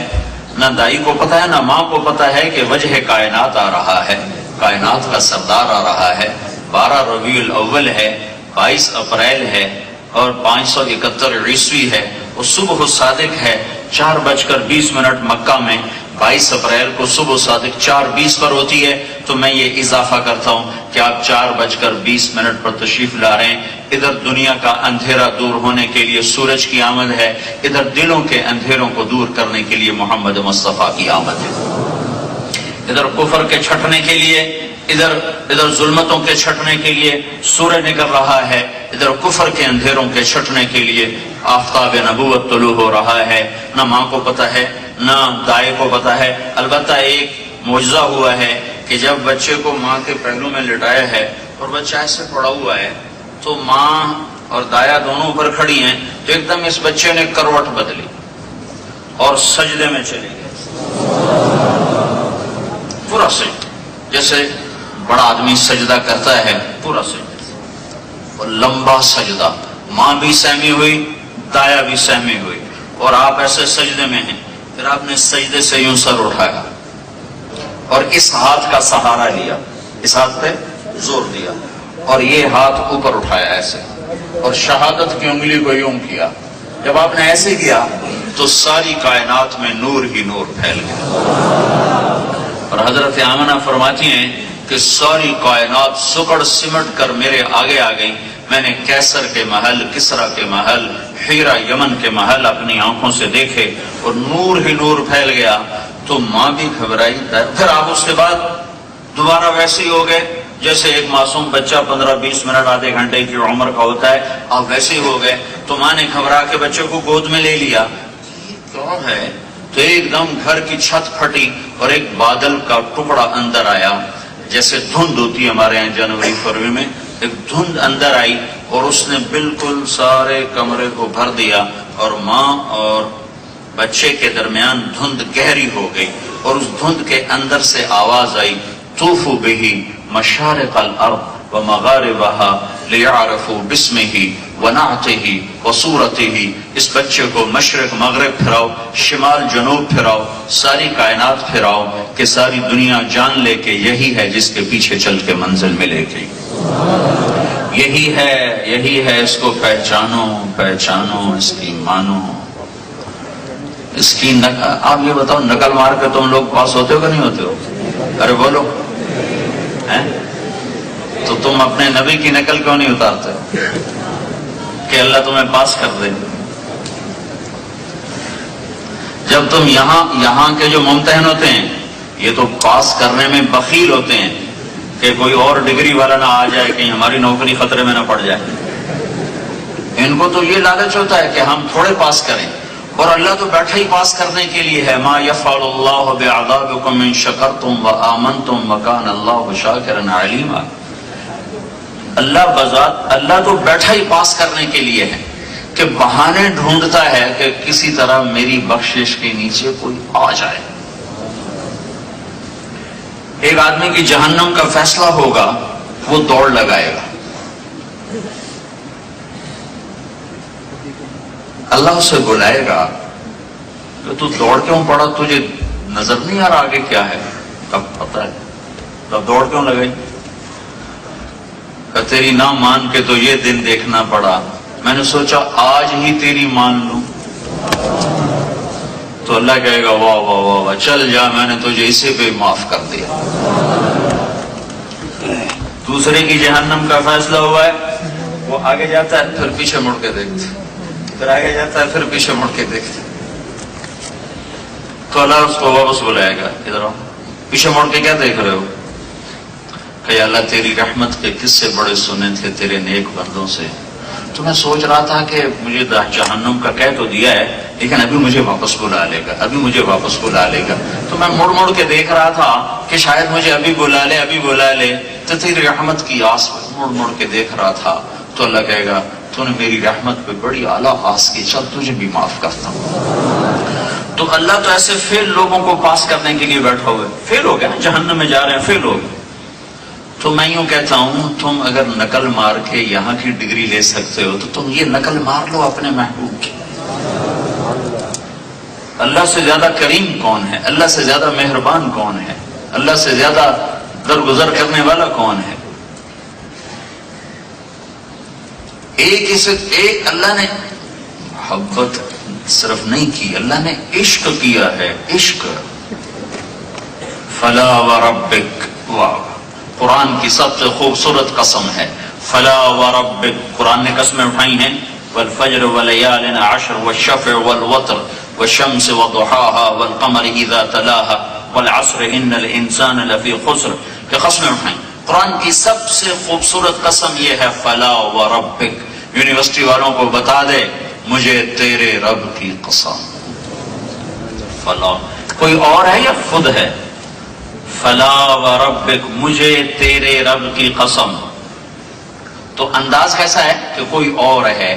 نہ دائی کو پتا ہے، نہ ماں کو پتا ہے کہ وجہ کائنات آ رہا ہے، کائنات کا سردار آ رہا ہے۔ 12 ربیع الاول ہے، 22 اپریل ہے، اور 571 عیسوی ہے۔ وہ صبح صادق ہے 4:20 مکہ میں، 22 اپریل کو صبح صادق 4:20 پر ہوتی ہے۔ تو میں یہ اضافہ کرتا ہوں کہ آپ 4:20 پر تشریف لا رہے ہیں۔ ادھر دنیا کا اندھیرا دور ہونے کے لیے سورج کی آمد ہے، ادھر دلوں کے اندھیروں کو دور کرنے کے لیے محمد مصطفیٰ کی آمد ہے۔ ادھر کفر کے چھٹنے کے لیے، ادھر ظلمتوں کے چھٹنے کے لیے سورج نکل رہا ہے، ادھر کفر کے اندھیروں کے چھٹنے کے لیے آفتاب نبوت طلوع ہو رہا ہے. نہ ماں کو پتہ ہے نہ دائیں کو پتہ ہے. البتہ ایک معجزہ ہوا ہے کہ جب بچے کو ماں کے پہلو میں لٹایا ہے اور بچہ ایسے پڑا ہوا ہے تو ماں اور دایا دونوں اوپر کھڑی ہیں، تو ایک دم اس بچے نے کروٹ بدلی اور سجدے میں چلے گئے. پورا سجدہ، جیسے بڑا آدمی سجدہ کرتا ہے، پورا سجدہ اور لمبا سجدہ. ماں بھی سہمی ہوئی، دایا بھی سہمی ہوئی، اور آپ ایسے سجدے میں ہیں. پھر آپ نے سجدے سے یوں سر اٹھایا اور اس ہاتھ کا سہارا لیا، اس ہاتھ پہ زور دیا اور یہ ہاتھ اوپر اٹھایا ایسے، اور شہادت کی انگلی کو یوں کیا. جب آپ نے ایسے کیا تو ساری کائنات میں نور ہی نور پھیل گیا. اور حضرت آمنہ فرماتی ہیں کہ ساری کائنات سکڑ سمٹ کر میرے آگے آ گئی. میں نے کیسر کے محل، کسرا کے محل، ہیرا یمن کے محل اپنی آنکھوں سے دیکھے اور نور ہی نور پھیل گیا. تو ماں بھی گھبرائی. پھر آپ اس کے بعد دوبارہ ویسے ہی ہو گئے جیسے ایک معصوم بچہ 15-20 منٹ آدھے گھنٹے کی عمر کا ہوتا ہے. آپ ویسے ہی ہو گئے. تو ماں نے گھبرا کے بچے کو گود میں لے لیا. کیا ہے؟ تو ایک دم گھر کی چھت پھٹی اور ایک بادل کا ٹکڑا اندر آیا، جیسے دھند ہوتی ہے ہمارے یہاں جنوری فروری میں. ایک دھند اندر آئی اور اس نے بالکل سارے کمرے کو بھر دیا، اور ماں اور بچے کے درمیان دھند گہری ہو گئی. اور اس دھند کے اندر سے آواز آئی، طوفوا بہ مشارق الارض ومغاربها لیعرفوا باسمہ ونعتہ وصورتہ. اس بچے کو مشرق مغرب پھراؤ، شمال جنوب پھراؤ، ساری کائنات پھراؤ کہ ساری دنیا جان لے کہ یہی ہے جس کے پیچھے چل کے منزل ملے گی. یہی ہے، اس کو پہچانو، اس کی مانو. اس کی آپ یہ بتاؤ، نقل مار کے تم لوگ پاس ہوتے ہو کہ نہیں ہوتے ہو؟ ارے بولو. تو تم اپنے نبی کی نقل کیوں نہیں اتارتے کہ اللہ تمہیں پاس کر دے؟ جب تم یہاں کے جو ممتحن ہوتے ہیں یہ تو پاس کرنے میں بخیل ہوتے ہیں کہ کوئی اور ڈگری والا نہ آ جائے کہ ہماری نوکری خطرے میں نہ پڑ جائے. ان کو تو یہ لالچ ہوتا ہے کہ ہم تھوڑے پاس کریں، اور اللہ تو بیٹھا ہی پاس کرنے کے لیے ہے. ما یفعل اللہ بعذابکم ان شکرتم وآمنتم وکان اللہ شاکرا علیما. اللہ تو بیٹھا ہی پاس کرنے کے لیے ہے کہ بہانے ڈھونڈتا ہے کہ کسی طرح میری بخشش کے نیچے کوئی آ جائے. ایک آدمی کی جہنم کا فیصلہ ہوگا، وہ دوڑ لگائے گا. اللہ اسے بلائے گا کہ تو دوڑ کیوں پڑا، تجھے نظر نہیں آ رہا آگے کیا ہے؟ تب پتا ہے تب دوڑ کیوں لگائی؟ کہ تیری نہ مان کے تو یہ دن دیکھنا پڑا، میں نے سوچا آج ہی تیری مان لوں. تو اللہ کہے گا واہ واہ واہ واہ، چل جا، میں نے تجھے اسے پہ معاف کر دیا. دوسرے کی جہنم کا فیصلہ ہوا ہے، وہ آگے جاتا ہے پھر پیچھے مڑ کے دیکھتے، پھر آگے جاتا ہے پھر پیچھے مڑ کے دیکھتے. تو اللہ اس کو واپس بلائے گا، ادھر آؤ. پیچھے مڑ کے کیا دیکھ رہے ہو؟ کہ اللہ تیری رحمت کے قصے بڑے سنے تھے تیرے نیک بندوں سے، تو میں سوچ رہا تھا کہ مجھے جہنم کا کہہ تو دیا ہے لیکن ابھی مجھے واپس بلا لے گا، ابھی مجھے واپس بلا لے گا. تو میں مڑ مڑ کے دیکھ رہا تھا کہ شاید مجھے ابھی بلا لے، ابھی بلا لے. تو تیری رحمت کی آس مڑ مڑ کے دیکھ رہا تھا. تو اللہ کہے گا تو نے میری رحمت پہ بڑی اعلیٰ آس کی، چل تجھے بھی معاف کرتا ہوں. تو اللہ تو ایسے فیل لوگوں کو پاس کرنے کے لیے بیٹھا ہوا ہے. فیل ہو گیا، جہنم میں جا رہے ہیں، فیل ہو گئے. تو میں یوں کہتا ہوں تم اگر نقل مار کے یہاں کی ڈگری لے سکتے ہو تو تم یہ نقل مار لو اپنے محبوب کی. اللہ سے زیادہ کریم کون ہے؟ اللہ سے زیادہ مہربان کون ہے؟ اللہ سے زیادہ درگزر کرنے والا کون ہے؟ ایک اللہ نے محبت صرف نہیں کی، اللہ نے عشق کیا ہے. عشق. فلا وربک، واہ، قرآن کی سب سے خوبصورت قسم ہے. فلا وربک، قرآن نے قسمیں اٹھائی ہیں، والفجر ولیال عشر والشفع والوتر والشمس وضحاها والقمر اذا تلاها والعصر ان الانسان لفی خسر، کہ قسمیں اٹھائیں. قرآن کی سب سے خوبصورت قسم یہ ہے فلا وربک، یونیورسٹی والوں کو بتا دے مجھے تیرے رب کی قسم، فلا کوئی اور ہے یا خود ہے؟ فلا وربک، مجھے تیرے رب کی قسم. تو انداز کیسا ہے کہ کوئی اور ہے،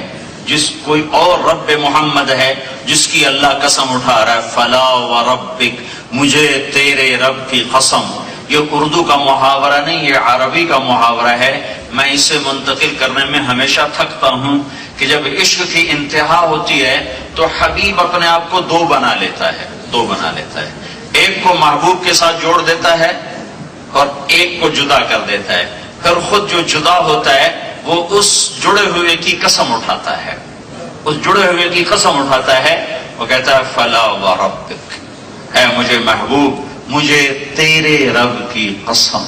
کوئی اور رب محمد ہے جس کی اللہ قسم اٹھا رہا ہے. فلا وربک، مجھے تیرے رب کی قسم. یہ اردو کا محاورہ نہیں، یہ عربی کا محاورہ ہے. میں اسے منتقل کرنے میں ہمیشہ تھکتا ہوں کہ جب عشق کی انتہا ہوتی ہے تو حبیب اپنے آپ کو دو بنا لیتا ہے. ایک کو محبوب کے ساتھ جوڑ دیتا ہے اور ایک کو جدا کر دیتا ہے. پھر خود جو جدا ہوتا ہے وہ اس جڑے ہوئے کی قسم اٹھاتا ہے، وہ کہتا ہے فلا وربک، اے مجھے محبوب، مجھے تیرے رب کی قسم.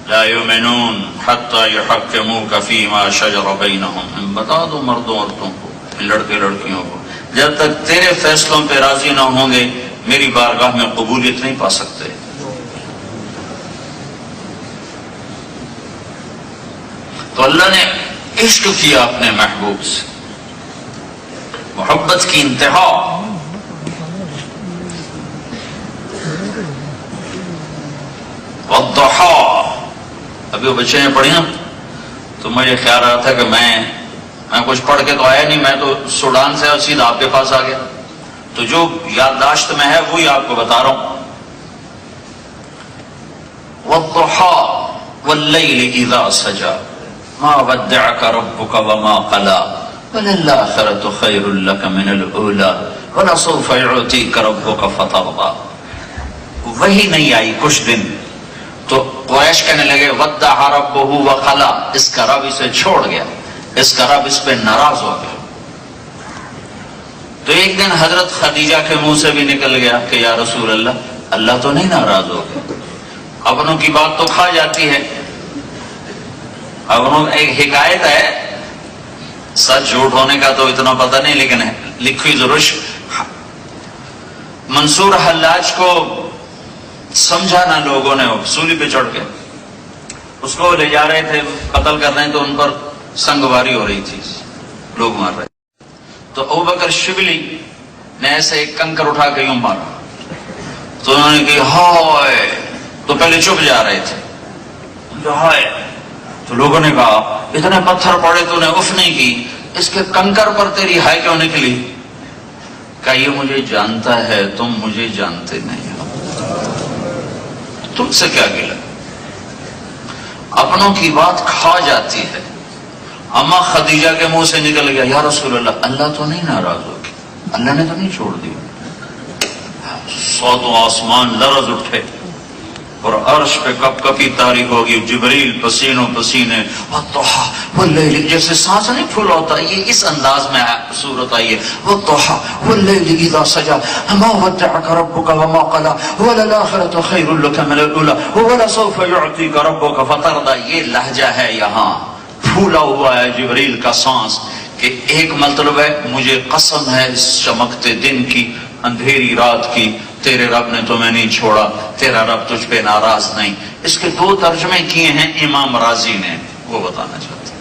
لا یؤمنون حتی یحکموک فیما شجر بینہم، بتا دو مردوں عورتوں کو، لڑکے لڑکیوں کو، جب تک تیرے فیصلوں پہ راضی نہ ہوں گے میری بارگاہ میں قبولیت نہیں پا سکتے. تو اللہ نے عشق کیا اپنے محبوب سے، محبت کی انتہا. والضحا، ابھی وہ بچے نے پڑھی نا تو مجھے خیال رہا تھا کہ میں کچھ پڑھ کے تو آیا نہیں، میں تو سوڈان سے سیدھا آپ کے پاس آ گیا، تو جو یادداشت میں ہے وہی آپ کو بتا رہا ہوں. والضحا واللیل اذا سجا ما ودعك ربك وما قلى وللآخرة خير لك من الأولى ولسوف يعطيك ربك فترضى. وہی نہیں آئی کچھ دن تو قریش کہنے لگے ودع ربه وقلى، اس کا رب اسے چھوڑ گیا، اس کا رب اس پہ ناراض ہو گیا. تو ایک دن حضرت خدیجہ کے منہ سے بھی نکل گیا کہ یا رسول اللہ تو نہیں ناراض ہو گیا، اپنوں کی بات تو کھا جاتی ہے. اب ایک حکایت ہے، سچ جھوٹ ہونے کا تو اتنا پتہ نہیں لیکن ہے لکھی ضرور. منصور حلاج کو سمجھانا لوگوں نے، سولی پہ چڑھ کے اس کو لے جا رہے تھے، قتل کر رہے ہیں، تو ان پر سنگواری ہو رہی تھی، لوگ مار رہے. تو ابوبکر شبلی نے ایسے ایک کنکر اٹھا کے یوں مارا تو انہوں نے کہا ہائے، تو پہلے چپ جا رہے تھے، ہائے. تو لوگوں نے کہا اتنے پتھر پڑے تو نے اف نہیں کی، اس کے کنکر پر تیری ہائے کیوں نکلی؟ کہا یہ مجھے جانتا ہے، تم مجھے جانتے نہیں ہو، تم سے کیا گلا. اپنوں کی بات کھا جاتی ہے. اما خدیجہ کے منہ سے نکل گیا یا رسول اللہ تو نہیں ناراض ہوگی، اللہ نے تو نہیں چھوڑ دیا. ساتوں آسمان لرز اٹھے اور عرش پہ کپ کپی طاری ہوگی، جبریل پسینوں پسینے، والضحا واللیل، جیسے سانس نہیں پھول ہوتا، یہ اس انداز میں صورت آئی ہے. والضحا واللیل اذا سجا ما ودعك ربك وما قلى وللآخرة خير لك من الأولى ولسوف يعطيك ربك فترضى. یہ لہجہ ہے یہاں پھولا ہوا ہے جبریل کا سانس کہ ایک مطلب ہے مجھے قسم ہے اس چمکتے دن کی، اندھیری رات کی، تیرے رب نے تمہیں نہیں چھوڑا، تیرا رب تجھ پہ ناراض نہیں. اس کے دو ترجمے کیے ہیں امام رازی نے، وہ بتانا چاہتے ہیں.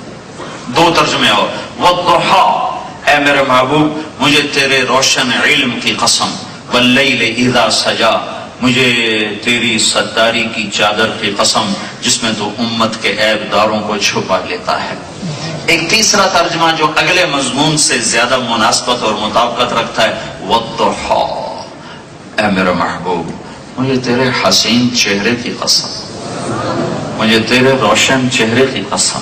دو ترجمے اور. والضحا، اے میرے محبوب مجھے تیرے روشن علم کی قسم، واللیل اذا سجا، مجھے تیری ستاری کی چادر کی قسم جس میں تو امت کے عیب داروں کو چھپا لیتا ہے. ایک تیسرا ترجمہ جو اگلے مضمون سے زیادہ مناسبت اور مطابقت رکھتا ہے، والضحا، اے میرا محبوب مجھے تیرے حسین چہرے کی قسم، مجھے تیرے روشن چہرے کی قسم،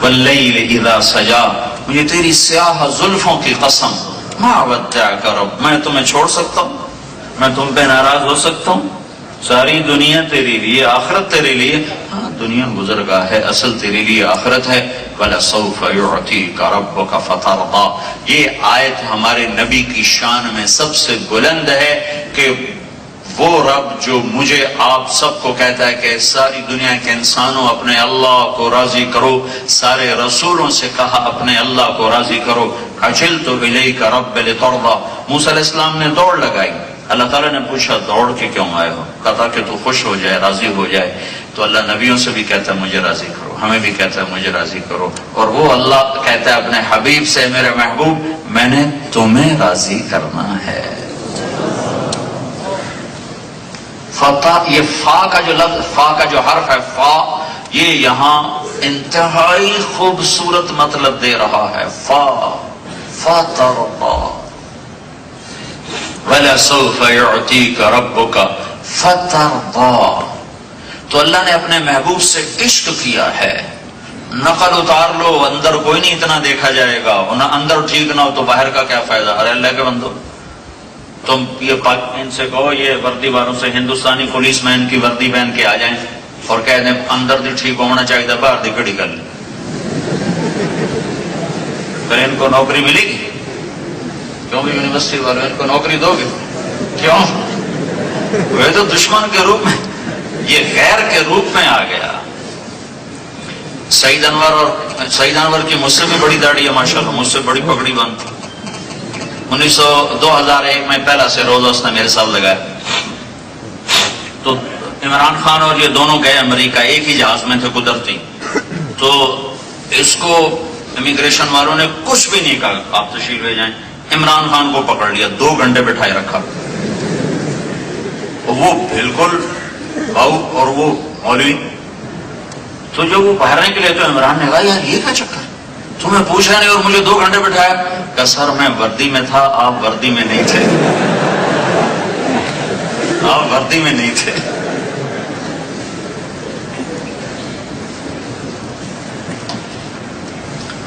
واللیل اذا سجا، مجھے تیری سیاہ زلفوں کی قسم، ما ودعک رب، میں تمہیں چھوڑ سکتا ہوں، میں تم پہ ناراض ہو سکتا ہوں؟ ساری دنیا تیرے لیے، آخرت تیرے لیے. ہاں دنیا گزرگاہ ہے، اصل تیرے لیے آخرت ہے. وَلَسَوْفَ يُعْطِيكَ رَبُّكَ فَتَرْضَى. یہ آیت ہمارے نبی کی شان میں سب سے بلند ہے کہ وہ رب جو مجھے آپ سب کو کہتا ہے کہ ساری دنیا کے انسانوں اپنے اللہ کو راضی کرو، سارے رسولوں سے کہا اپنے اللہ کو راضی کرو. عَجِلْتُ إِلَيْكَ رَبِّ لِتَرْضَى. موسیٰ علیہ السلام نے دوڑ لگائی. اللہ تعالیٰ نے پوچھا دوڑ کے کیوں آئے ہو؟ کہا کہ تو خوش ہو جائے، راضی ہو جائے. تو اللہ نبیوں سے بھی کہتا ہے مجھے راضی کرو. ہمیں بھی کہتا ہے مجھے راضی کرو، اور وہ اللہ کہتا ہے اپنے حبیب سے میرے محبوب میں نے تمہیں راضی کرنا ہے۔ فتح، یہ فا کا جو لفظ، فا کا جو حرف ہے فا، یہ یہاں انتہائی خوبصورت مطلب دے رہا ہے۔ فا فترضى وَلَسَوْفَ يُعْتِيكَ رَبُّكَ فَتَرْضَى۔ تو اللہ نے اپنے محبوب سے عشق کیا ہے۔ نقل اتار لو، اندر کوئی نہیں اتنا دیکھا جائے گا، اور نہ اندر ٹھیک نہ ہو تو باہر کا کیا فائدہ؟ ارے اللہ کے بندو، تم یہ ان سے کہو یہ وردی والوں سے ہندوستانی پولیس مین کی وردی پہن کے آ جائیں اور کہہ دیں اندر بھی ٹھیک ہونا چاہیے تھا، باہر دی کھڑی کر لیں، پھر ان کو نوکری ملے گی؟ کیوں بھی یونیورسٹی والوں ان کو نوکری دو گے؟ کیوں؟ وہ تو دشمن کے روپ میں، یہ غیر کے روپ میں آ گیا۔ سعید انور کی مجھ سے بھی بڑی داڑھی ہے ماشاءاللہ، مجھ سے بڑی پگڑی بند تھی۔ 2001 میں پہلا سے روزہ اس نے میرے ساتھ لگایا، تو عمران خان اور یہ دونوں گئے امریکہ، ایک ہی جہاز میں تھے قدرتی، تو اس کو امیگریشن والوں نے کچھ بھی نہیں کہا آپ تشریف لے جائیں، عمران خان کو پکڑ لیا، 2 گھنٹے بٹھائے رکھا، وہ بالکل باؤ اور وہ مولوی، تو جب وہ باہر نکلے تو عمران نے کہا یار یہ کیا چکر، تمہیں پوچھا نہیں اور مجھے 2 گھنٹے بٹھایا؟ کہ سر میں وردی میں تھا، آپ وردی میں نہیں تھے، آپ وردی میں نہیں تھے۔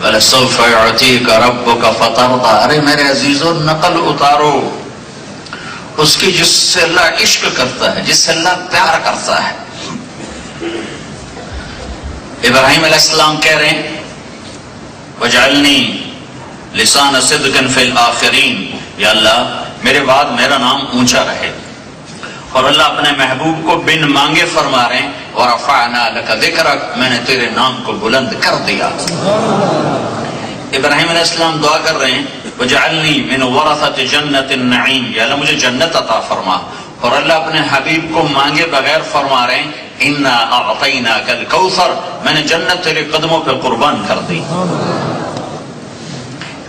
وَلَسَوْفَ يُعْتِيكَ رَبُّكَ فَتَرْضَى۔ ارے میرے عزیزو، نقل اتارو اس کی جس سے اللہ عشق کرتا ہے، جس سے اللہ پیار کرتا ہے۔ ابراہیم علیہ السلام کہہ رہے ہیں وَجْعَلْنِي لِسَانَ صِدْقٍ فِي الْآخِرِينَ، یا اللہ میرے بعد میرا نام اونچا رہے۔ اور اللہ اپنے محبوب کو بن مانگے فرما رہے ہیں وَرَفَعْنَا لَكَ ذِكْرَكَ، میں نے تیرے نام کو بلند کر دیا۔ ابراہیم علیہ السلام دعا کر رہے ہیں وَجْعَلْنِي مِنْ وَرَثَةِ جَنَّةِ النَّعِيمِ، یا اللہ مجھے جنت عطا فرما۔ اور اللہ اپنے حبیب کو مانگے بغیر فرما رہے ہیں اِنَّا أَعْطَيْنَاكَ الْكَوْثَرَ، میں نے جنت تیرے قدموں پہ قربان کر دی۔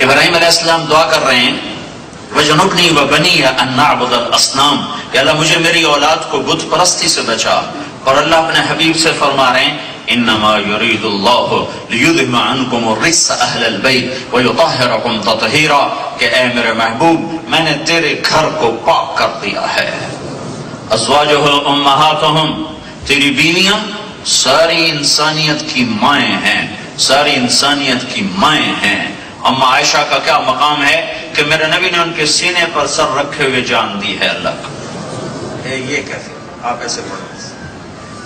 ابراہیم علیہ السلام دعا کر رہے ہیں وَجْنُبْنِي وَبَنِيَّ أَن نَّعْبُدَ الْأَصْنَامَ، یا اللہ مجھے میری اولاد کو بت پرستی سے بچا۔ اور اللہ اپنے حبیب سے فرما رہے ہیں انما يريد الله ليذهب عنكم الرجس اهل البيت ويطهركم تطهيرا، کہ اے میرے محبوب میں نے تیرے گھر کو پاک کر دیا ہے۔ ازواجہ امہاتہم، تیری بیویاں ساری انسانیت کی مائیں ہیں، ساری انسانیت کی مائیں ہیں۔ اما عائشہ کا کیا مقام ہے کہ میرے نبی نے ان کے سینے پر سر رکھے ہوئے جان دی ہے اللہ کا۔ یہ کیسے آپ ایسے پڑھیں،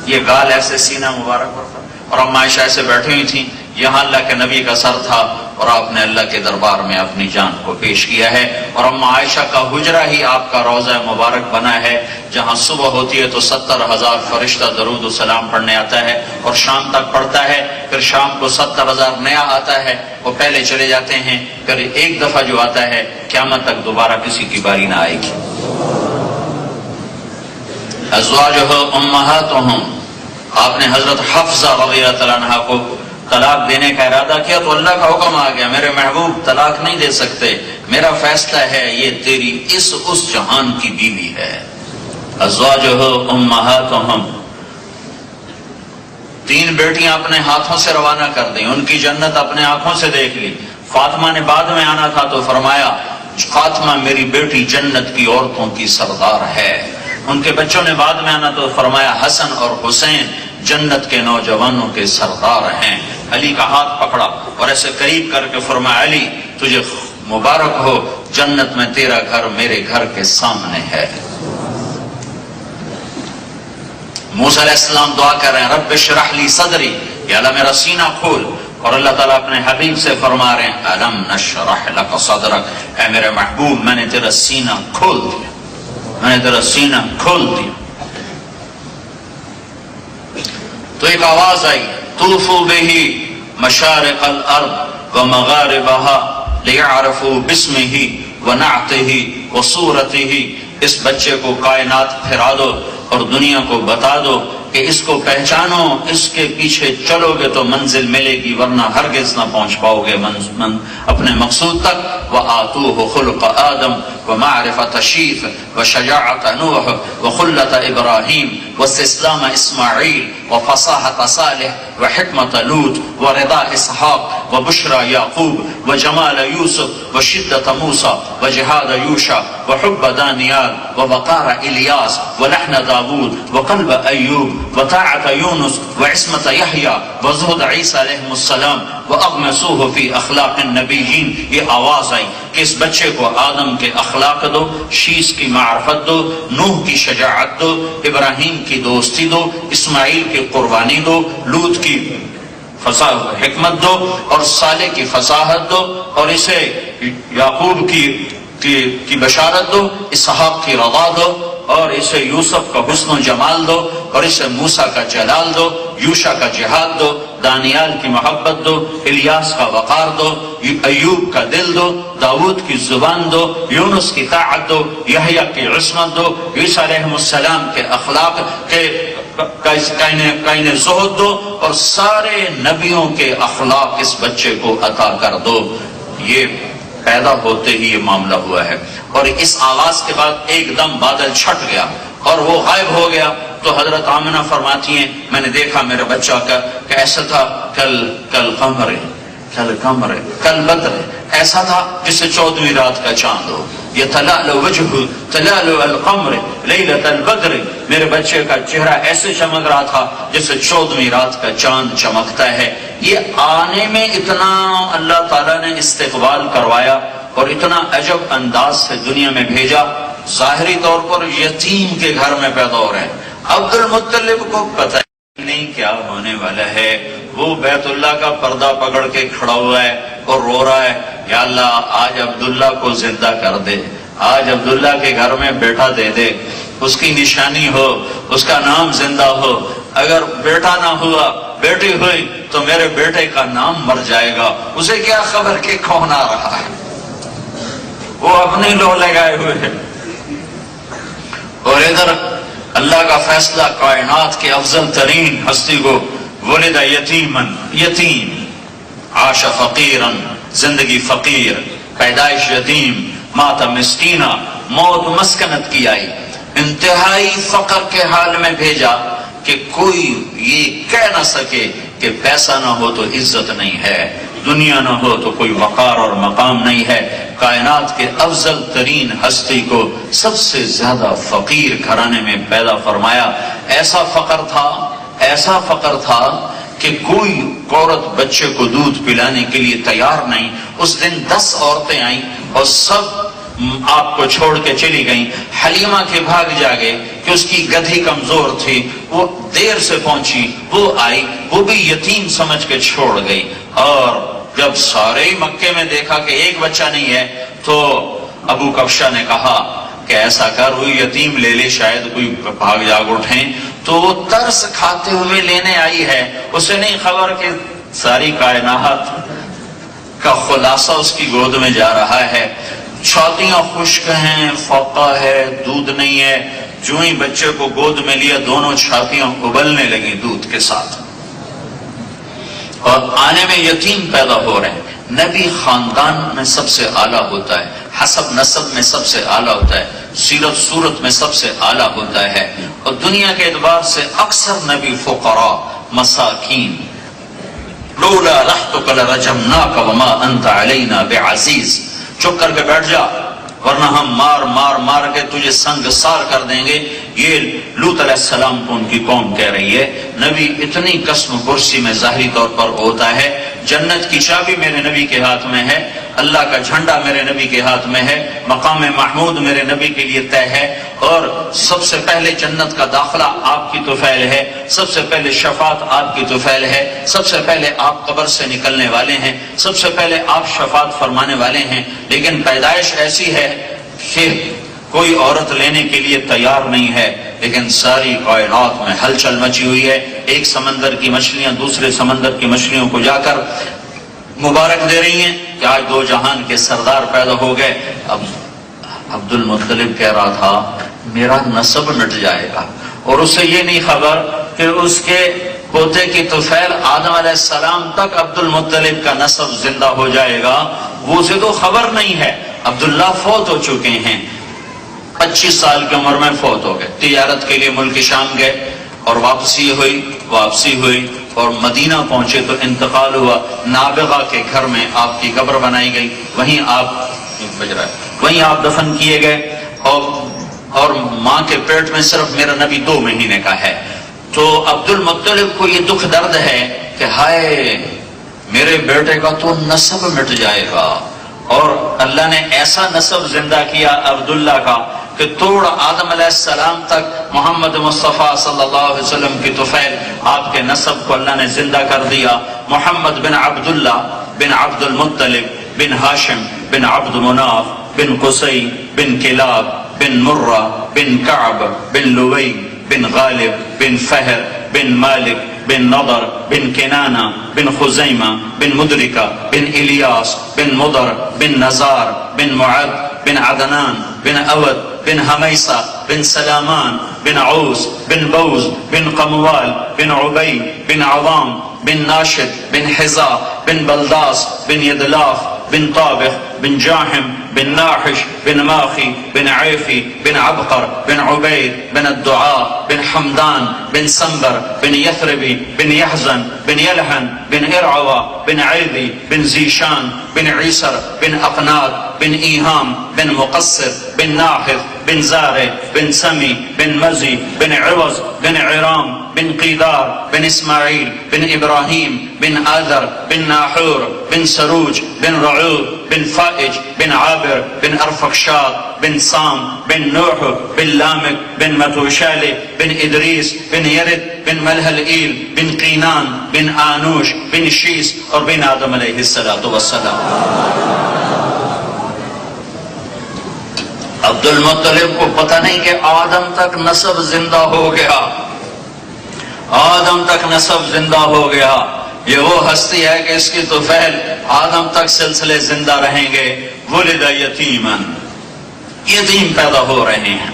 یہ گال ایسے سینہ مبارک پر، اور اما عائشہ ایسے بیٹھی ہوئی تھیں، یہاں اللہ کے نبی کا سر تھا اور آپ نے اللہ کے دربار میں اپنی جان کو پیش کیا ہے۔ اور اما عائشہ کا حجرہ ہی آپ کا روضہ مبارک بنا ہے، جہاں صبح ہوتی ہے تو 70,000 فرشتہ درود و سلام پڑھنے آتا ہے، اور شام تک پڑھتا ہے، پھر شام کو 70,000 نیا آتا ہے، وہ پہلے چلے جاتے ہیں، پھر ایک دفعہ جو آتا ہے قیامت تک دوبارہ کسی کی باری نہ آئے گی۔ ازواجہ امہاتہم، آپ نے حضرت حفصہ رضی اللہ تعالیٰ عنہ کو طلاق دینے کا ارادہ کیا تو اللہ کا حکم آ گیا میرے محبوب طلاق نہیں دے سکتے، میرا فیصلہ ہے، یہ تیری اس جہان کی بیوی ہے۔ ازواجہ امہاتہم، 3 بیٹیاں اپنے ہاتھوں سے روانہ کر دیں، ان کی جنت اپنے آنکھوں سے دیکھ لی۔ فاطمہ نے بعد میں آنا تھا تو فرمایا فاطمہ میری بیٹی جنت کی عورتوں کی سردار ہے۔ ان کے بچوں نے بعد میں آنا تو فرمایا حسن اور حسین جنت کے نوجوانوں کے سردار ہیں۔ علی کا ہاتھ پکڑا اور ایسے قریب کر کے فرمایا علی تجھے مبارک ہو، جنت میں تیرا گھر میرے گھر کے سامنے ہے۔ موسیٰ علیہ السلام دعا کر رہے ہیں رب اشرح لی صدری، یا اللہ میرا سینہ کھول، اور اللہ تعالیٰ اپنے حبیب سے فرما رہے ہیں الم نشرح لک صدرک، اے میرے محبوب میں نے تیرا سینہ کھول دیا، میں نے تیرا سینہ کھول دیا۔ تو ایک آواز آئی طوفوا بہ مشارق الارض ومغاربها لیعرفوا باسمہ ونعتہ وصورتہ، اس بچے کو کائنات پھرا دو اور دنیا کو بتا دو کہ اس کو پہچانو، اس کے پیچھے چلو گے تو منزل ملے گی، ورنہ ہرگز نہ پہنچ پاؤ گے اپنے مقصود تک۔ وَآتُوهُ خُلْقَ آدم وَمَعْرِفَةَ شِيث وَشَجَاعَةَ نُوح وَخُلَّةَ إِبْرَاهِيم واستسلام اسماعیل وفصاحة صالح وحکمة لوط ورضا اسحاق وبشرى یعقوب وجمال یوسف وشدة موسیٰ وجہاد یوشع وحب دانیال ووقار الیاس ولحن داود وقلب ایوب وطاعة یونس وعصمة یحییٰ وزہد عیسیٰ علیہ السلام وَأَغْمَسُوهُ فِي أَخْلَاقِ النَّبِيِّينَ۔ یہ آواز آئی کہ اس بچے کو آدم کے اخلاق دو، شیث کی معرفت دو، نوح کی شجاعت دو، ابراہیم کی دوستی دو، اسماعیل کی قربانی دو، لوط کی حکمت دو، اور صالح کی فصاحت دو، اور اسے یعقوب کی بشارت دو، اسحاق کی رضا دو، اور اسے یوسف کا حسن و جمال دو، اور اسے موسیٰ کا جلال دو، یوشع کا جہاد دو، دانیال کی محبت دو، الیاس کا وقار دو، ایوب کا دل دو، داود کی زبان دو، یونس کی طاعت دو، یحییٰ کی عصمت دو، عیسیٰ علیہ السلام کے اخلاق کے کائن زہد دو، اور سارے نبیوں کے اخلاق اس بچے کو عطا کر دو۔ یہ پیدا ہوتے ہی یہ معاملہ ہوا ہے، اور اس آواز کے بعد ایک دم بادل چھٹ گیا اور وہ غائب ہو گیا۔ تو حضرت آمنہ فرماتی ہیں میں نے دیکھا میرا بچہ کا کہ ایسا تھا کل بدر، ایسا تھا جسے 14ویں رات کا چاند ہو، یہ تلألؤ وجہ تلألؤ القمر لیلۃ البدر، میرے بچے کا چہرہ ایسے چمک رہا تھا جسے 14ویں رات کا چاند چمکتا ہے۔ یہ آنے میں اتنا اللہ تعالیٰ نے استقبال کروایا اور اتنا عجب انداز سے دنیا میں بھیجا۔ ظاہری طور پر یتیم کے گھر میں پیدا ہو رہے ہیں، عبد المطلب کو پتہ نہیں کیا ہونے والا ہے، وہ بیت اللہ کا پردہ پکڑ کے کھڑا ہوا ہے اور رو رہا ہے، یا اللہ آج عبداللہ کو زندہ کر دے، آج عبداللہ کے گھر میں بیٹا دے دے، اس کی نشانی ہو، اس کا نام زندہ ہو، اگر بیٹا نہ ہوا بیٹی ہوئی تو میرے بیٹے کا نام مر جائے گا، اسے کیا خبر کہ کون آ رہا ہے، وہ اپنے لو لگائے ہوئے ہیں۔ اور ادھر اللہ کا فیصلہ کائنات کے افضل ترین ہستی کو ولد یتیمن، یتیم، عاش فقیرن، زندگی فقیر، پیدائش یتیم، مات مسکینہ، موت مسکنت کی آئی، انتہائی فقر کے حال میں بھیجا کہ کوئی یہ کہہ نہ سکے کہ پیسہ نہ ہو تو عزت نہیں ہے، دنیا نہ ہو تو کوئی وقار اور مقام نہیں ہے۔ کائنات کے افضل ترین ہستی کو سب سے زیادہ فقیر گھرانے میں پیدا فرمایا۔ ایسا فقر تھا کہ کوئی عورت بچے کو دودھ پلانے کے لیے تیار نہیں۔ اس دن 10 عورتیں آئیں اور سب آپ کو چھوڑ کے چلی گئیں۔ حلیمہ کے بھاگ جاگے کہ اس کی گدھی کمزور تھی، وہ دیر سے پہنچی، وہ آئی، وہ بھی یتیم سمجھ کے چھوڑ گئی۔ اور جب سارے مکے میں دیکھا کہ ایک بچہ نہیں ہے تو ابو کبشہ نے کہا کہ ایسا کر وہ یتیم لے لے، شاید کوئی بھاگ جاگ اٹھیں۔ تو وہ ترس کھاتے ہوئے لینے آئی ہے، اسے نہیں خبر کہ ساری کائنات کا خلاصہ اس کی گود میں جا رہا ہے۔ چھاتیاں خشک ہیں، فوقہ ہے، دودھ نہیں ہے۔ جو ہی بچے کو گود میں لیا دونوں چھاتیاں ابلنے لگی دودھ کے ساتھ، اور آنے میں یتیم پیدا ہو رہے ہیں۔ نبی خاندان میں سب سے اعلیٰ ہوتا ہے، حسب نسب میں سب سے اعلیٰ ہوتا ہے، سیرت صورت میں سب سے اعلیٰ ہوتا ہے، اور دنیا کے اعتبار سے اکثر نبی فقراء، مساکین۔ لولا رحتک لرجمناک وما انت علینا بعزیز، چپ کر کے بیٹھ جا ورنہ ہم مار کے تجھے سنگ سار کر دیں گے۔ یہ لوط علیہ السلام کو ان کی قوم کہہ رہی ہے۔ نبی اتنی قسم پرسی میں ظاہری طور پر ہوتا ہے، جنت کی چابی میرے نبی کے ہاتھ میں ہے، اللہ کا جھنڈا میرے نبی کے ہاتھ میں ہے، مقام محمود میرے نبی کے لیے طے ہے، اور سب سے پہلے جنت کا داخلہ آپ کی طفیل ہے، سب سے پہلے شفاعت آپ کی طفیل ہے، سب سے پہلے آپ قبر سے نکلنے والے ہیں، سب سے پہلے آپ شفاعت فرمانے والے ہیں۔ لیکن پیدائش ایسی ہے کہ کوئی عورت لینے کے لیے تیار نہیں ہے، لیکن ساری کائنات میں ہلچل مچی ہوئی ہے۔ ایک سمندر کی مچھلیاں دوسرے سمندر کی مچھلیوں کو جا کر مبارک دے رہی ہیں کہ آج 2 جہان کے سردار پیدا ہو گئے۔ اب عبد المطلب کہہ رہا تھا میرا نسب مٹ جائے گا، اور اسے یہ نہیں خبر کہ اس کے پوتے کی طفیل آدم علیہ السلام تک عبد المطلب کا نسب زندہ ہو جائے گا، وہ اسے تو خبر نہیں ہے۔ عبداللہ فوت ہو چکے ہیں، 25 سال کی عمر میں فوت ہو گئے، تجارت کے لیے ملک شام گئے اور واپسی ہوئی اور مدینہ پہنچے تو انتقال ہوا۔ نابغہ کے گھر میں آپ کی قبر بنائی گئی، وہیں آپ دفن کیے گئے، اور ماں کے پیٹ میں صرف میرا نبی 2 مہینے کا ہے۔ تو عبد المطلب کو یہ دکھ درد ہے کہ ہائے میرے بیٹے کا تو نسب مٹ جائے گا، اور اللہ نے ایسا نسب زندہ کیا عبداللہ کا کہ توڑ آدم علیہ السلام تک محمد مصطفیٰ صلی اللہ علیہ وسلم کی طفیل آپ کے نسب کو اللہ نے زندہ کر دیا۔ محمد بن عبداللہ بن عبد المطلب بن ہاشم بن عبد مناف بن قصی بن کلاب بن مرہ بن کعب بن لوی بن غالب بن فہر بن مالک بن نضر بن کنانہ بن خزیمہ بن مدرکہ بن الیاس بن مضر بن نزار بن معد بن عدنان بن اود بن حمیسہ بن سلامان بن عوس بن بوز بن قموال بن عبی بن عوام بن ناشد بن حزا بن بلداس بن یدلاف بن طابخ بن جاحم بن ناحش بن ماخی بن عیفی بن عبقر بن عبید بن الدعاء بن حمدان بن سنبر بن یثربی بن یحزن بن یلحن بن ارعوا بن عیدی بن زیشان بن عیسر بن اقناد بن ایہام بن مقصر بن ناحف بن زارع بن سمی بن مزی بن عوض بن عرام بن قیدار بن اسماعیل بن ابراہیم بن آذر بن ناحور بن سروج بن رعوب بن فائج بن عابر بن ارفخشاد بن سام بن نوح بن لامک بن متوشال بن ادریس بن یرد بن ملہلئیل بن قینان بن آنوش بن شیس اور بن آدم علیہ السلام۔ عبد المطلب کو پتہ نہیں کہ آدم تک نسب زندہ ہو گیا، آدم تک نسب زندہ ہو گیا۔ یہ وہ ہستی ہے کہ اس کی طفیل آدم تک سلسلے زندہ رہیں گے۔ ولد یتیماً، یتیم پیدا ہو رہے ہیں۔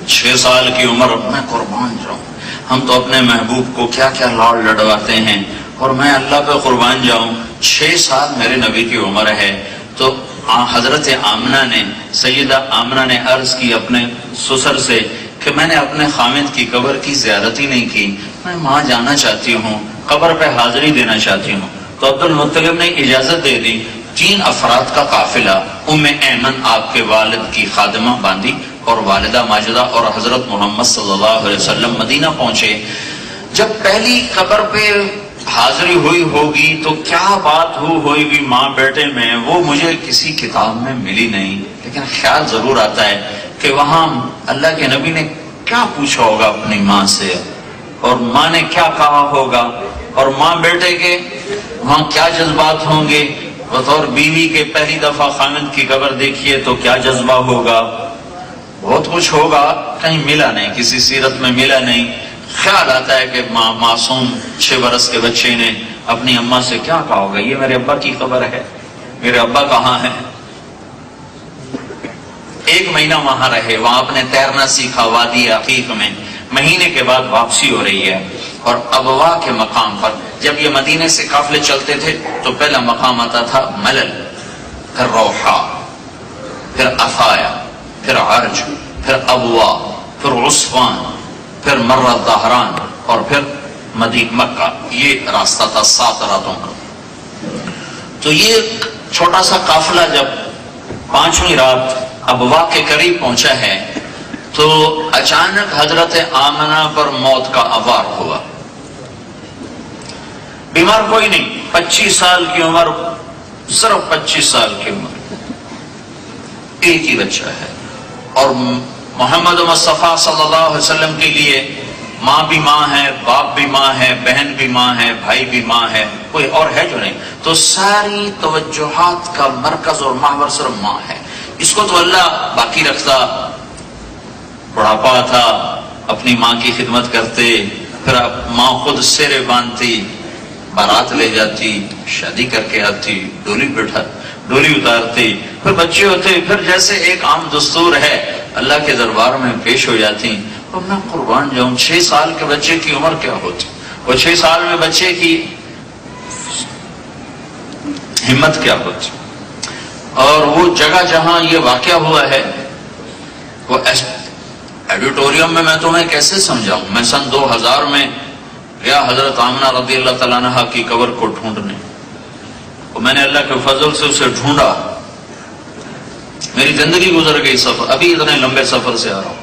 6 سال کی عمر میں قربان جاؤں، ہم تو اپنے محبوب کو کیا کیا لاڑ لڑواتے ہیں، اور میں اللہ پہ قربان جاؤں 6 سال میرے نبی کی عمر ہے۔ تو حضرت آمنہ نے، سیدہ آمنہ نے عرض کی اپنے سسر سے کہ میں نے اپنے خامد کی قبر کی زیارت ہی نہیں کی، میں وہاں جانا چاہتی ہوں، قبر پہ حاضری دینا چاہتی ہوں۔ تو عبد المطلب نے اجازت دے دی۔ 3 افراد کا قافلہ ام ایمن آپ کے والد کی خادمہ باندھی، اور والدہ ماجدہ اور حضرت محمد صلی اللہ علیہ وسلم مدینہ پہنچے۔ جب پہلی قبر پہ حاضری ہوئی ہوگی تو کیا بات ہوئی گی ماں بیٹے میں، وہ مجھے کسی کتاب میں ملی نہیں، لیکن خیال ضرور آتا ہے کہ وہاں اللہ کے نبی نے کیا پوچھا ہوگا اپنی ماں سے، اور ماں نے کیا کہا ہوگا، اور ماں بیٹے کے وہاں کیا جذبات ہوں گے۔ بطور بیوی کے پہلی دفعہ خامد کی قبر دیکھیے تو کیا جذبہ ہوگا، بہت کچھ ہوگا، کہیں ملا نہیں، کسی سیرت میں ملا نہیں۔ خیال آتا ہے کہ معصوم 6 برس کے بچے نے اپنی اماں سے کیا کہا ہوگا، یہ میرے ابا کی خبر ہے، میرے ابا کہاں ہیں۔ 1 مہینہ وہاں رہے، وہاں آپ نے تیرنا سیکھا وادی عقیق میں۔ مہینے کے بعد واپسی ہو رہی ہے، اور ابوا کے مقام پر جب یہ مدینے سے قافلے چلتے تھے تو پہلا مقام آتا تھا ملل، پھر روحا، پھر افایا، پھر عرج، پھر ابوا، پھر عصفان، پھر مرہ دہران، اور پھر مکہ۔ یہ راستہ تھا 7 راتوں کا۔ تو یہ چھوٹا سا قافلہ جب 5ویں رات ابوا کے قریب پہنچا ہے تو اچانک حضرت آمنہ پر موت کا عوار ہوا۔ بیمار کوئی نہیں، 25 سال کی عمر، صرف 25 سال کی عمر، ایک ہی بچہ ہے، اور محمد مصطفیٰ صلی اللہ علیہ وسلم کے لیے ماں بھی ماں ہے، باپ بھی ماں ہے، بہن بھی ماں ہے، بھائی بھی ماں ہے، کوئی اور ہے جو نہیں۔ تو ساری توجہات کا مرکز اور محور صرف ماں ہے۔ اس کو تو اللہ باقی رکھتا، بڑھاپا تھا، اپنی ماں کی خدمت کرتے، پھر ماں خود سرے باندھتی، بارات لے جاتی، شادی کر کے آتی، ڈولی اتارتی، پھر بچے ہوتے، پھر جیسے ایک عام دستور ہے اللہ کے دربار میں پیش ہو جاتی، تو میں قربان جاؤں، 6 سال کے بچے کی عمر کیا ہوتی، وہ 6 سال میں بچے کی ہمت کیا ہوتی. اور وہ جگہ جہاں یہ واقعہ ہوا ہے وہ ایڈیٹوریم میں تمہیں کیسے سمجھاؤں. میں سن 2000 میں گیا حضرت آمنہ رضی اللہ تعالیٰ عنہا کی قبر کو ڈھونڈنے، اور میں نے اللہ کے فضل سے اسے ڈھونڈا. میری زندگی گزر گئی سفر، ابھی اتنے لمبے سفر سے آ رہا ہوں،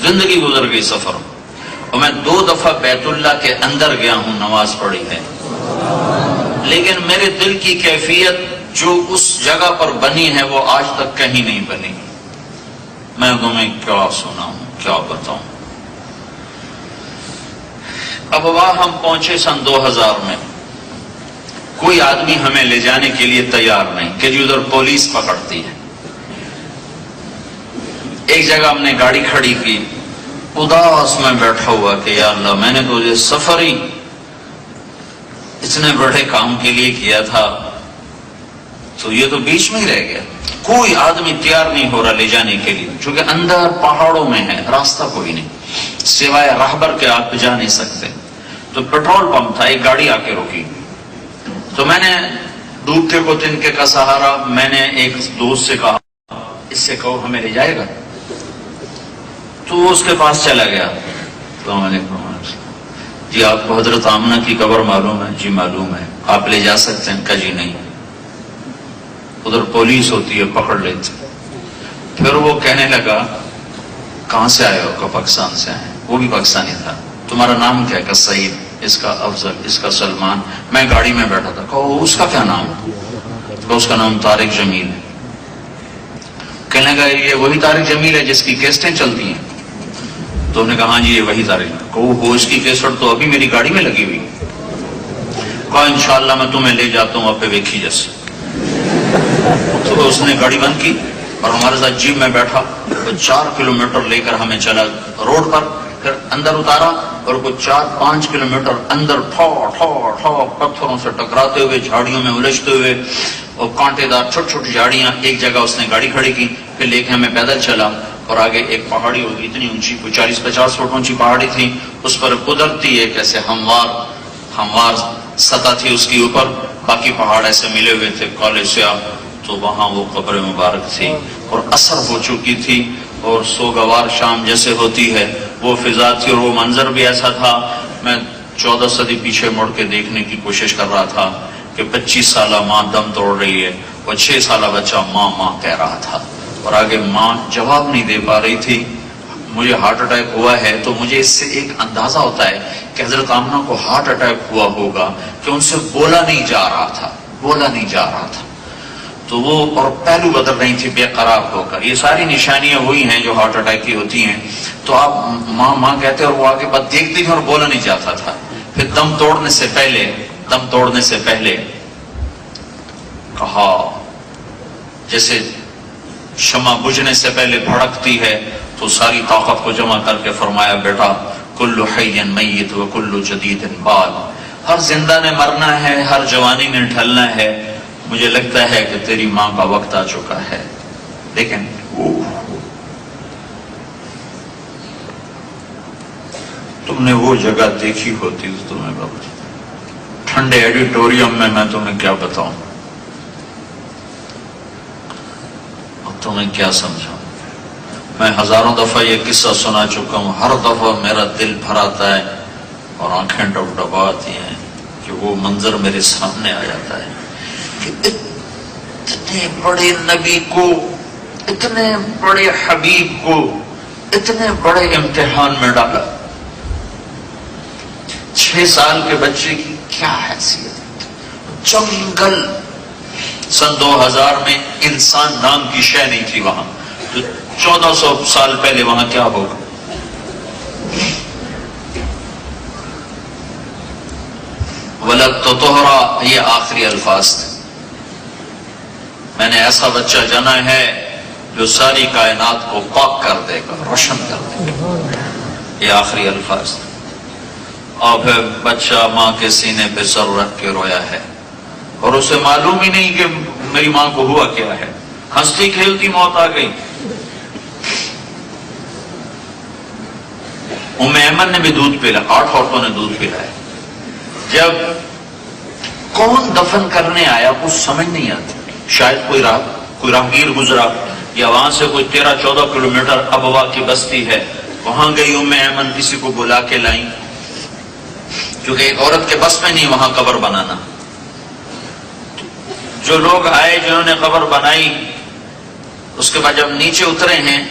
زندگی گزر گئی سفر. اور میں 2 دفعہ بیت اللہ کے اندر گیا ہوں، نماز پڑھی ہے، لیکن میرے دل کی کیفیت جو اس جگہ پر بنی ہے وہ آج تک کہیں نہیں بنی. میں تمہیں کیا سناؤں، کیا بتاؤں. اب وہاں ہم پہنچے سن 2000 میں، کوئی آدمی ہمیں لے جانے کے لیے تیار نہیں کہ جی ادھر پولیس پکڑتی ہے. ایک جگہ ہم نے گاڑی کھڑی کی، اداس میں بیٹھا ہوا کہ یا اللہ، میں نے تو یہ سفر ہی اتنے بڑے کام کے لیے کیا تھا، تو یہ تو بیچ میں ہی رہ گیا. کوئی آدمی تیار نہیں ہو رہا لے جانے کے لیے، چونکہ اندر پہاڑوں میں ہے، راستہ کوئی نہیں، سوائے راہبر کے آپ جا نہیں سکتے. تو پیٹرول پمپ تھا، ایک گاڑی آ کے رکی. تو میں نے ڈوبتے کو تنکے کا سہارا، میں نے ایک دوست سے کہا اس سے کہو ہمیں لے جائے گا. تو وہ اس کے پاس چلا گیا. السلام علیکم، جی آپ کو حضرت آمنہ کی قبر معلوم ہے؟ جی معلوم ہے. آپ لے جا سکتے ہیں؟ کہا جی نہیں، ادھر پولیس ہوتی ہے، پکڑ لیتے. پھر وہ کہنے لگا کہاں سے آئے ہو؟ کہ پاکستان سے آئے. وہ بھی پاکستانی تھا. تمہارا نام کیا ہے؟ کہ سعید. اس کا افضل، اس کا سلمان. میں گاڑی میں بیٹھا تھا. کہو اس کا کیا نام ہے؟ کہ اس کا نام طارق جمیل ہے. کہنے لگا یہ وہی طارق جمیل ہے جس کی کیسٹیں چلتی ہیں؟ تو انہوں نے کہا ہاں جی یہ وہی طارق. وہ اس کی کیسٹ تو ابھی میری گاڑی میں لگی ہوئی. کہا انشاءاللہ میں تمہیں لے جاتا ہوں آپ ویکھی جیسے. تو اس نے گاڑی بند کی اور ہمارے ساتھ جیپ میں بیٹھا. وہ 4 کلومیٹر لے کر ہمیں چلا روڈ پر، پھر اندر اتارا اور وہ 4-5 کلومیٹر اندر ٹھو ٹھو ٹھو پتھروں سے ٹکراتے ہوئے، جھاڑیوں میں الجھتے ہوئے، اور کانٹے دار چھوٹی چھوٹی جھاڑیاں. ایک جگہ اس نے گاڑی کھڑی کی، پھر لے کے ہمیں پیدل چلا. اور آگے ایک پہاڑی ہوگی اتنی اونچی، کوئی 40-50 فٹ اونچی پہاڑی تھی. اس پر قدرتی ایک ایسے ہموار سطح تھی اس کے اوپر، باقی پہاڑ ایسے ملے ہوئے تھے کالے سیاہ. تو وہاں وہ قبر مبارک تھی اور اثر ہو چکی تھی، اور سوگوار شام جیسے ہوتی ہے وہ فضا تھی، اور وہ منظر بھی ایسا تھا. میں 14 صدی پیچھے مڑ کے دیکھنے کی کوشش کر رہا تھا کہ 25 سالہ ماں دم توڑ رہی ہے، اور 6 سالہ بچہ ماں ماں کہہ رہا تھا، اور آگے ماں جواب نہیں دے پا رہی تھی. مجھے ہارٹ اٹیک ہوا ہے تو مجھے اس سے ایک اندازہ ہوتا ہے کہ حضرت آمنہ کو ہارٹ اٹیک ہوا ہوگا کہ ان سے بولا نہیں جا رہا تھا. تو وہ اور پہلو بدل رہی تھی بے قرار ہو کر. یہ ساری نشانیاں وہی ہیں جو ہارٹ اٹیک کی ہوتی ہیں. تو آپ ماں ماں کہتے اور وہ آگے بات دیکھتی تھی اور بولا نہیں جاتا تھا. پھر دم توڑنے سے پہلے کہا جیسے شمع بجھنے سے پہلے بھڑکتی ہے، تو ساری طاقت کو جمع کر کے فرمایا بیٹا کل حی میت و کل جدید بال. ہر زندہ نے مرنا ہے، ہر جوانی نے ڈھلنا ہے. مجھے لگتا ہے کہ تیری ماں کا وقت آ چکا ہے. لیکن تم نے وہ جگہ دیکھی ہوتی تو تمہیں بابا ٹھنڈے ایڈیٹوریم میں تمہیں کیا بتاؤں، اب تمہیں کیا سمجھاؤں. میں ہزاروں دفعہ یہ قصہ سنا چکا ہوں. ہر دفعہ میرا دل بھر آتا ہے اور آنکھیں ڈبڈباتی ہیں کہ وہ منظر میرے سامنے آ جاتا ہے کہ اتنے بڑے نبی کو، اتنے بڑے حبیب کو اتنے بڑے امتحان میں ڈالا. 6 سال کے بچے کی کیا حیثیت. جنگل. سن 2000 میں انسان نام کی شے نہیں تھی وہاں، تو 1400 سال پہلے وہاں کیا ہوگا. ولد تو توہرا، یہ آخری الفاظ تھے. میں نے ایسا بچہ جنا ہے جو ساری کائنات کو پاک کر دے گا، روشن کر دے گا. یہ آخری الفاظ تھے. اور پھر بچہ ماں کے سینے پہ سر رکھ کے رویا ہے، اور اسے معلوم ہی نہیں کہ میری ماں کو ہوا کیا ہے. ہنستی کھیلتی موت آ گئی. ام ایمن نے بھی دودھ پلا، 8 عورتوں نے دودھ پلایا۔ جب کون دفن کرنے آیا کچھ سمجھ نہیں آتی، شاید کوئی راہگیر گزرا، یا وہاں سے کوئی 13-14 کلومیٹر ابوا کی بستی ہے، وہاں گئی ام ایمن، کسی کو بلا کے لائیں، کیونکہ ایک عورت کے بس میں نہیں وہاں قبر بنانا۔ جو لوگ آئے جنہوں نے قبر بنائی، اس کے بعد جب نیچے اترے ہیں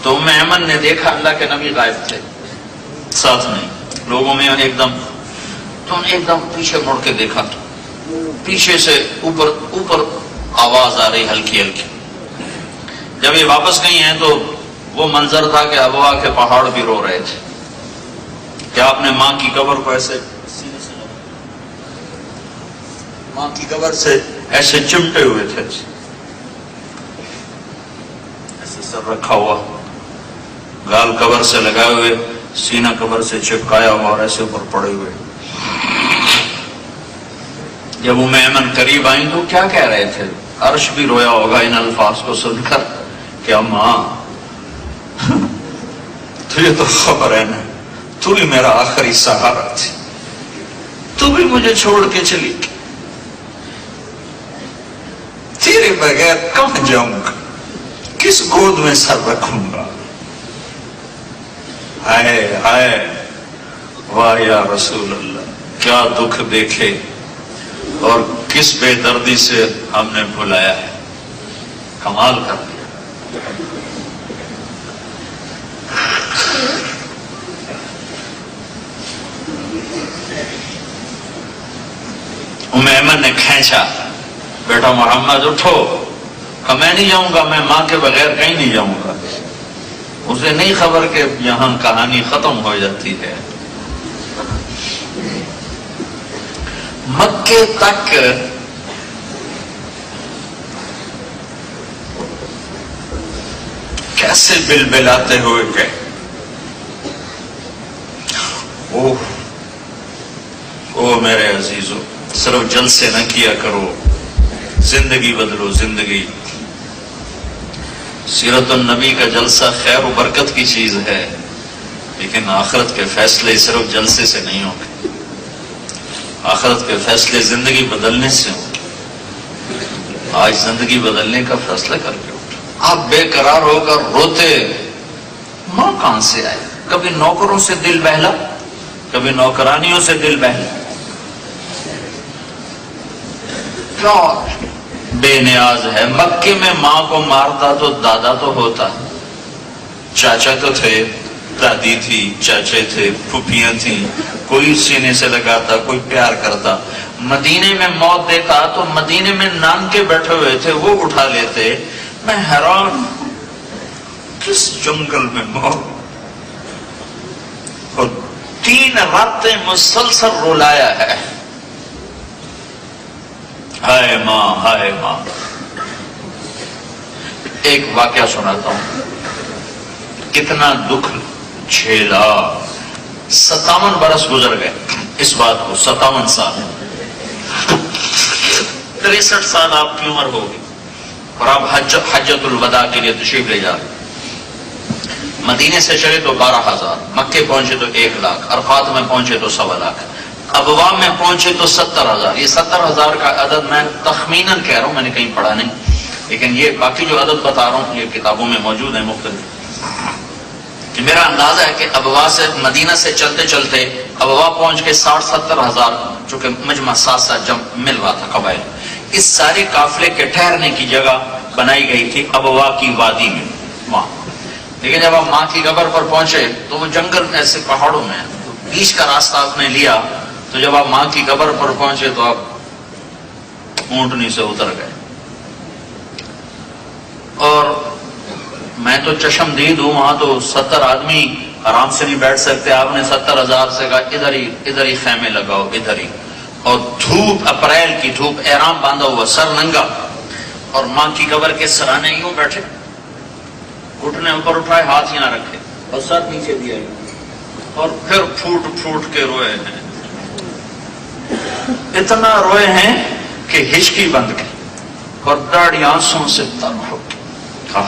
تو ام ایمن نے دیکھا اللہ کے نبی غائب تھے، ساتھ نہیں، لوگوں میں ایک دم، تو انہیں ایک دم پیچھے مڑ کے دیکھا، پیچھے سے اوپر آواز آ رہی ہلکی ہلکی۔ جب یہ واپس گئی ہیں تو وہ منظر تھا کہ ابوا کے پہاڑ بھی رو رہے تھے کہ آپ نے ماں کی قبر کو ایسے سینے سے لگا، ماں کی قبر سے ایسے چمٹے ہوئے تھے، ایسے سر رکھا ہوا، گال قبر سے لگائے ہوئے، سینہ قبر سے چپکایا ہوا اور ایسے اوپر پڑے ہوئے۔ جب ام ایمن قریب آئیں تو کیا کہہ رہے تھے؟ عرش بھی رویا ہوگا ان الفاظ کو سن کر کہ ماں تجھے تو خبر ہے نا، تو بھی میرا آخری سہارا تھی، تو بھی مجھے چھوڑ کے چلی گئی، تیرے بغیر کہاں جاؤں گا، کس گود میں سر رکھوں گا؟ ہائے ہائے، واہ یا رسول اللہ، کیا دکھ دیکھے اور کس بے دردی سے ہم نے بھلایا ہے، کمال کر دیا۔ ام ایمن نے کھینچا، بیٹا محمد اٹھو، کہ میں نہیں جاؤں گا، میں ماں کے بغیر کہیں نہیں جاؤں گا۔ اسے نہیں خبر کہ یہاں کہانی ختم ہو جاتی ہے۔ مکے تک کیسے بلبلاتے ہوئے گئے، او میرے عزیزو، صرف جلسے نہ کیا کرو، زندگی بدلو زندگی۔ سیرت النبی کا جلسہ خیر و برکت کی چیز ہے، لیکن آخرت کے فیصلے صرف جلسے سے نہیں ہوں گے، آخرت کے فیصلے زندگی بدلنے سے ہوں گے۔ آج زندگی بدلنے کا فیصلہ کر کے اٹھو۔ آپ بے قرار ہو کر روتے، ماں کہاں سے آئے؟ کبھی نوکروں سے دل بہلا، کبھی نوکرانیوں سے دل بہلا، کیا بے نیاز ہے۔ مکے میں ماں کو مارتا تو دادا تو ہوتا، چاچا تو تھے، دادی تھی، چاچے تھے، پھوپھیاں تھیں، کوئی سینے سے لگاتا، کوئی پیار کرتا۔ مدینے میں موت دیتا تو مدینے میں نان کے بیٹھے ہوئے تھے، وہ اٹھا لیتے۔ میں حیران، کس جنگل میں موت، اور 3 راتیں مسلسل رلایا ہے۔ ہائے ماں، ہائے ماں۔ ایک واقعہ سناتا ہوں، کتنا دکھ جھیلا۔ 57 برس گزر گئے اس بات کو، 57 سال، 63 سال آپ کی عمر ہوگی، اور آپ حجۃ الوداع کے لیے تشریف لے جا رہے۔ مدینے سے چلے تو 12,000، مکے پہنچے تو 1,00,000، عرفات میں پہنچے تو 1.25 لاکھ، ابوا میں پہنچے تو 70,000۔ یہ 70,000 کا عدد میں تخمیناً کہہ رہا ہوں، میں نے کہیں پڑھا نہیں، لیکن یہ باقی جو عدد بتا رہا ہوں یہ کتابوں میں موجود ہیں مختلف۔ میرا اندازہ ہے کہ ابوا سے، مدینہ سے چلتے چلتے ابوا پہنچ کے 60-70,000، چونکہ مجمع ساتھ جب مل رہا تھا قبائل، اس سارے قافلے کے ٹھہرنے کی جگہ بنائی گئی تھی ابوا کی وادی میں وہاں۔ لیکن جب آپ ماں کی قبر پر پہنچے تو وہ جنگل ایسے پہاڑوں میں، بیچ کا راستہ آپ نے لیا، تو جب آپ ماں کی قبر پر پہنچے تو آپ اونٹنی سے اتر گئے۔ اور میں تو چشم دید ہوں، وہاں تو 70 آدمی آرام سے نہیں بیٹھ سکتے۔ آپ نے 70,000 سے کہا ادھر ہی خیمے لگاؤ، ادھر ہی۔ اور دھوپ، اپریل کی دھوپ، احرام باندھا ہوا، سر ننگا، اور ماں کی قبر کے سرانے یوں بیٹھے، گھٹنے اوپر اٹھائے، ہاتھ یہاں رکھے اور سر نیچے دیا، اور پھر پھوٹ پھوٹ کے روئے ہیں، اتنا روئے ہیں کہ ہچکی بند گئی اور داڑھی آنسوں سے تر ہو گئی۔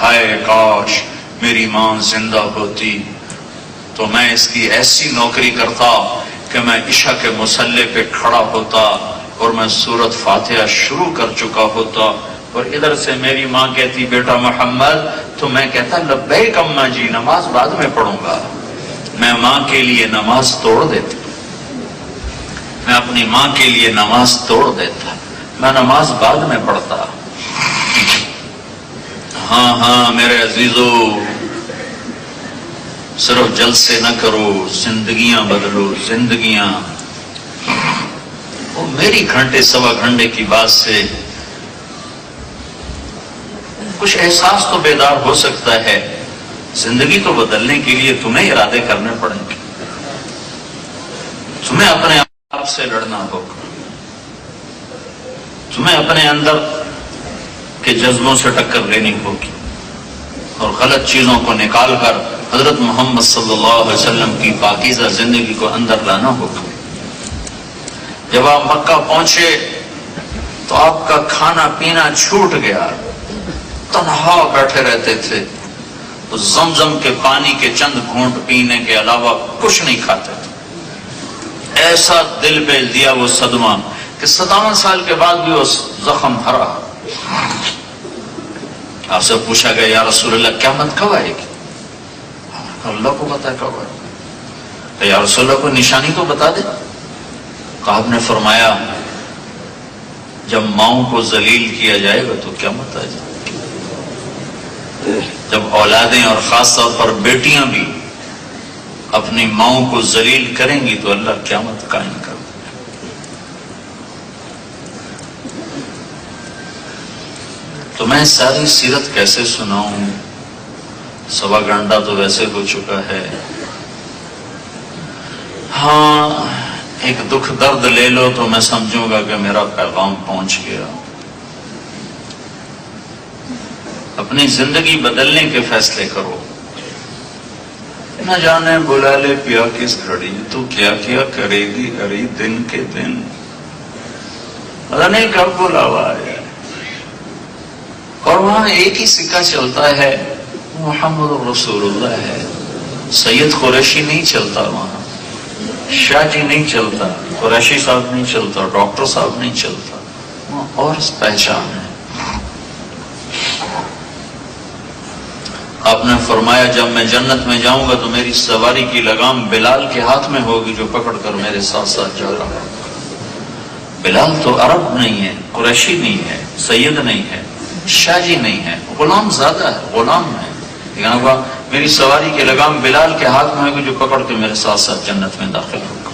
ہائے کاش میری ماں زندہ ہوتی تو میں اس کی ایسی نوکری کرتا کہ میں عشاء کے مصلی پہ کھڑا ہوتا اور میں سورۃ فاتحہ شروع کر چکا ہوتا، اور ادھر سے میری ماں کہتی بیٹا محمد، تو میں کہتا لبیک اماں جی، نماز بعد میں پڑھوں گا۔ میں ماں کے لیے نماز توڑ دیتا، میں اپنی ماں کے لیے نماز توڑ دیتا، میں نماز بعد میں پڑھتا۔ ہاں میرے عزیزو، صرف جلسے نہ کرو، زندگیاں بدلو، زندگیاں۔ وہ میری گھنٹے سوا گھنٹے کی بات سے کچھ احساس تو بیدار ہو سکتا ہے، زندگی تو بدلنے کے لیے تمہیں ارادے کرنے پڑیں گے، تمہیں اپنے آپ سے لڑنا ہوگا، تمہیں اپنے اندر کے جذبوں سے ٹکر لینی ہوگی اور غلط چیزوں کو نکال کر حضرت محمد صلی اللہ علیہ وسلم کی پاکیزہ زندگی کو اندر لانا ہوگا۔ جب آپ مکہ پہنچے تو آپ کا کھانا پینا چھوٹ گیا، تنہا بیٹھے رہتے تھے، تو زمزم کے پانی کے چند گھونٹ پینے کے علاوہ کچھ نہیں کھاتے تھے۔ ایسا دل پہ دیا وہ صدمہ کہ 57 سال کے بعد بھی وہ زخم ہرا۔ آپ سے پوچھا گیا یا رسول اللہ قیامت کب آئے گی؟ اللہ کو پتا کب آئے گی؟ یا رسول اللہ کو نشانی تو بتا دے۔ تو آپ نے فرمایا جب ماؤں کو ذلیل کیا جائے گا تو قیامت آ جائے گی۔ جب اولادیں اور خاص طور پر بیٹیاں بھی اپنی ماؤں کو ذلیل کریں گی تو اللہ قیامت قائم کر دے گا۔ تو میں ساری سیرت کیسے سناؤں؟ سوا گھنٹہ تو ویسے ہو چکا ہے۔ ہاں ایک دکھ درد لے لو تو میں سمجھوں گا کہ میرا پیغام پہنچ گیا۔ اپنی زندگی بدلنے کے فیصلے کرو، نہ جانے بلا لے پیا کس گھڑی، تو کیا کیا کرے گی ہری دن کے دن، پتہ نہیں کب بلاوا ہے۔ اور وہاں ایک ہی سکہ چلتا ہے، محمد رسول اللہ ہے۔ سید قریشی نہیں چلتا، وہاں شاہ جی نہیں چلتا، قریشی صاحب نہیں چلتا، ڈاکٹر صاحب نہیں چلتا، وہاں اور پہچان ہے۔ آپ نے فرمایا جب میں جنت میں جاؤں گا تو میری سواری کی لگام بلال کے ہاتھ میں ہوگی جو پکڑ کر میرے ساتھ ساتھ جا رہا ہے۔ بلال تو عرب نہیں ہے، قریشی نہیں ہے، سید نہیں ہے، شاہ جی نہیں ہے، غلام زیادہ ہے، غلام ہے، لیکن میری سواری کی لگام بلال کے ہاتھ میں ہوگی جو پکڑ کے میرے ساتھ ساتھ جنت میں داخل ہوگا۔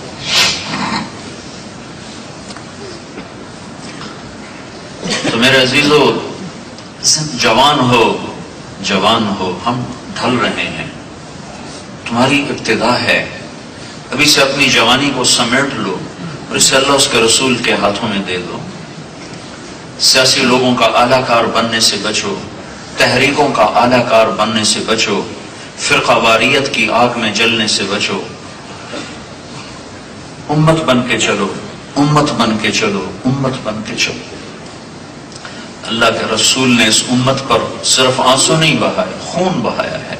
تو میرے عزیزو، جوان ہو، ہم ڈھل رہے ہیں، تمہاری ابتدا ہے، ابھی سے اپنی جوانی کو سمیٹ لو اور اسے اللہ اس کے رسول کے ہاتھوں میں دے دو۔ سیاسی لوگوں کا اعلی کار بننے سے بچو، تحریکوں کا اعلی کار بننے سے بچو، فرقہ واریت کی آگ میں جلنے سے بچو، امت بن کے چلو، امت بن کے چلو، امت بن کے چلو۔ اللہ کے رسول نے اس امت پر صرف آنسو نہیں بہائے، خون بہایا ہے،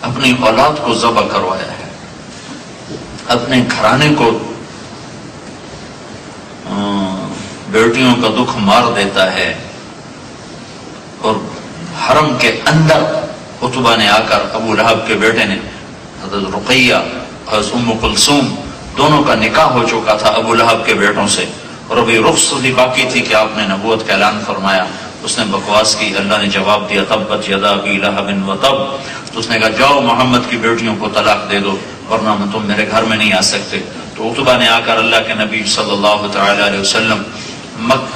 اپنی اولاد کو ذبح کروایا ہے، اپنے گھرانے کو بیٹیوں کا دکھ مار دیتا ہے، اور حرم کے اندر عتبہ نے آ کر ابو لہب کے بیٹے نے، حضرت رقیہ اور ام کلثوم دونوں کا نکاح ہو چکا تھا ابو لہب کے بیٹوں سے، اور ابھی رخصتی باقی تھی کہ آپ نے نبوت کا اعلان فرمایا۔ اس نے بکواس کی، اللہ نے جواب دیا تبت یدا ابی لہب وتب، تو اس نے کہا جاؤ محمد کی بیٹیوں کو طلاق دے دو ورنہ تم میرے گھر میں نہیں آ سکتے۔ تو عتبہ نے آ کر اللہ کے نبی صلی اللہ تعالی علیہ وسلم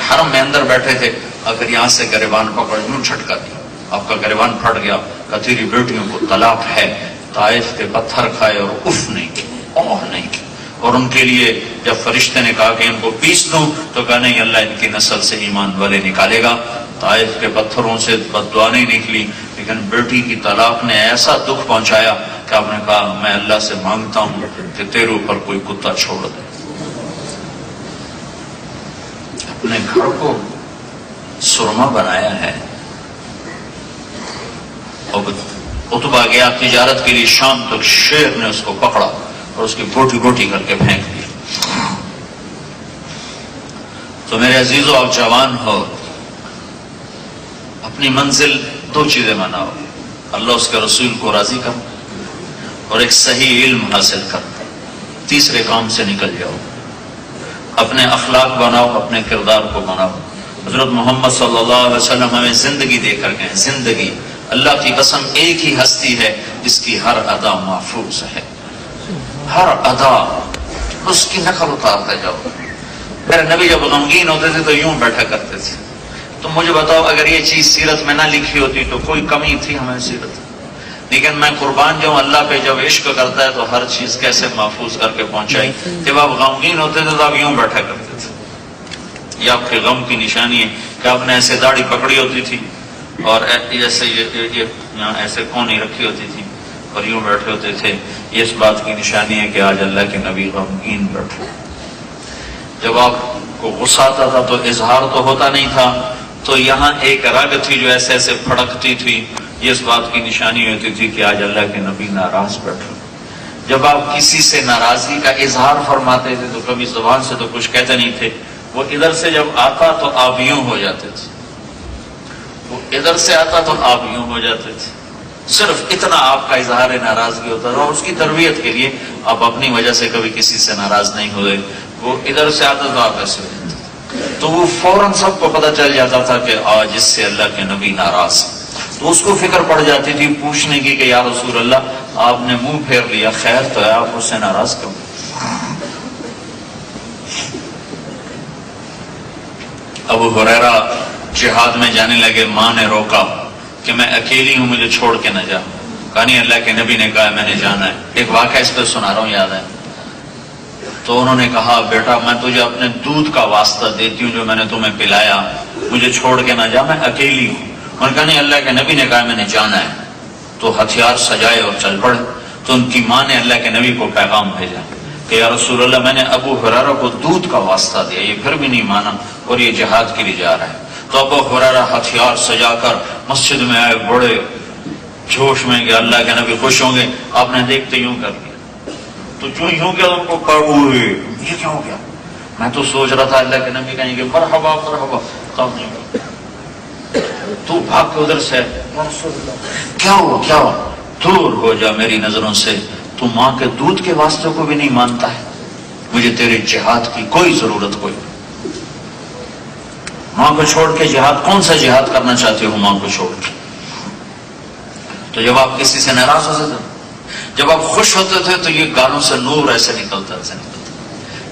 حرم میں اندر بیٹھے تھے، اگر یہاں سے گریبان پکڑ یوں جھٹکا دیا، آپ کا گریبان پھٹ گیا، کہ تیری بیٹیوں کو طلاق ہے۔ طائف کے پتھر کھائے اور اف نہیں کی، اوہ نہیں کی، اور ان کے لیے جب فرشتے نے کہا کہ ان کو پیس دوں تو کہا نہیں، اللہ ان کی نسل سے ایمان والے نکالے گا۔ طائف کے پتھروں سے بد دعا نہیں نکلی، لیکن بیٹی کی طلاق نے ایسا دکھ پہنچایا کہ آپ نے کہا میں اللہ سے مانگتا ہوں کہ تیرے اوپر کوئی کتا چھوڑ دے۔ اپنے گھر کو سرما بنایا ہے، اب عتبہ گیا تجارت کے لیے شام تک، شیر نے اس کو پکڑا اور اس کی بوٹی بوٹی کر کے پھینک دیا۔ تو میرے عزیزو، آپ جوان ہو، اپنی منزل دو چیزیں بناؤ، اللہ اس کے رسول کو راضی کرو اور ایک صحیح علم حاصل کرو، تیسرے کام سے نکل جاؤ، اپنے اخلاق بناؤ، اپنے کردار کو بناؤ۔ حضرت محمد صلی اللہ علیہ وسلم ہمیں زندگی دے کر گئے، زندگی، اللہ کی قسم ایک ہی ہستی ہے جس کی ہر ادا محفوظ ہے، ہر ادا اس کی نقل اتارتے جاؤ۔ میرے نبی جب غمگین ہوتے تھے تو یوں بیٹھا کرتے تھے۔ تو مجھے بتاؤ، اگر یہ چیز سیرت میں نہ لکھی ہوتی تو کوئی کمی تھی ہمیں سیرت؟ لیکن میں قربان جاؤں، اللہ پہ جب عشق کرتا ہے تو ہر چیز کیسے محفوظ کر کے پہنچائی۔ جب آپ غمگین ہوتے تھے تو آپ یوں بیٹھا کرتے تھے۔ یہ آپ کے غم کی نشانی ہے کہ آپ نے ایسے داڑھی پکڑی ہوتی تھی اور ایسے یہاں ایسے کونی رکھی ہوتی تھی اور یوں بیٹھے ہوتے تھے۔ یہ اس بات کی نشانی ہے کہ آج اللہ کے نبی غمگین بیٹھے۔ جب آپ کو غصہ آتا تھا تو اظہار تو ہوتا نہیں تھا، تو یہاں ایک رگ تھی جو ایسے ایسے پھڑکتی تھی، یہ اس بات کی نشانی ہوتی تھی کہ آج اللہ کے نبی ناراض بیٹھے۔ جب آپ کسی سے ناراضگی کا اظہار فرماتے تھے تو کبھی زبان سے تو کچھ کہتے نہیں تھے، وہ ادھر سے جب آتا تو آپ یوں ہو جاتے تھے، وہ ادھر سے آتا تو آپ یوں ہو جاتے تھے۔ صرف اتنا آپ کا اظہار ناراضگی ہوتا تھا، اور اس کی تربیت کے لیے آپ اپنی وجہ سے کبھی کسی سے ناراض نہیں ہوئے۔ وہ ادھر سے آتا تو آپ ایسے ہو جاتے تھے، تو وہ فوراً سب کو پتہ چل جاتا تھا کہ آج اس سے اللہ کے نبی ناراض۔ تو اس کو فکر پڑ جاتی تھی پوچھنے کی کہ یا رسول اللہ، آپ نے منہ پھیر لیا، خیر تو ہے، آپ اس سے ناراض کیوں؟ ابو ہریرہ جہاد میں جانے لگے، ماں نے روکا کہ میں اکیلی ہوں، مجھے چھوڑ کے نہ جا۔ کہا نہیں، اللہ کے نبی نے کہا میں نے جانا ہے۔ ایک واقعہ اس پہ سنا رہا ہوں، یاد ہے۔ تو انہوں نے کہا بیٹا میں تجھے اپنے دودھ کا واسطہ دیتی ہوں جو میں نے تمہیں پلایا، مجھے چھوڑ کے نہ جا، میں اکیلی ہوں۔ انہوں نے کہا نہیں، اللہ کے نبی نے کہا میں نے جانا ہے۔ تو ہتھیار سجائے اور چل پڑے۔ تو ان کی ماں نے اللہ کے نبی کو پیغام بھیجا کہ یا رسول اللہ، میں نے ابو ہریرہ کو دودھ کا واسطہ دیا، یہ پھر بھی نہیں مانا اور یہ جہاد کے لیے جا رہا ہے۔ تو ابو ہریرہ ہتھیار سجا کر مسجد میں آئے، بڑے جوش میں کہ اللہ کے نبی خوش ہوں گے۔ آپ نے دیکھتے یوں کر لیا، تو جو یوں کیا ان کو ہوئے، یہ کیا ہو گیا؟ میں تو سوچ رہا تھا اللہ کے نبی کہیں گے مرحبا مرحبا، کام نہیں ہوا۔ تو بھاگ کے ادھر سے، کیا ہوا کیا ہوا؟ دور ہو جا میری نظروں سے، تو ماں کے دودھ کے واسطے کو بھی نہیں مانتا ہے، مجھے تیرے جہاد کی کوئی ضرورت کوئی نہیں۔ ماں کو چھوڑ کے جہاد، کون سا جہاد کرنا چاہتے ہو ماں کو چھوڑ کے؟ تو جب آپ کسی سے ناراض ہوتے تھے، جب آپ خوش ہوتے تھے تو یہ گالوں سے نور ایسے نکلتا تھا۔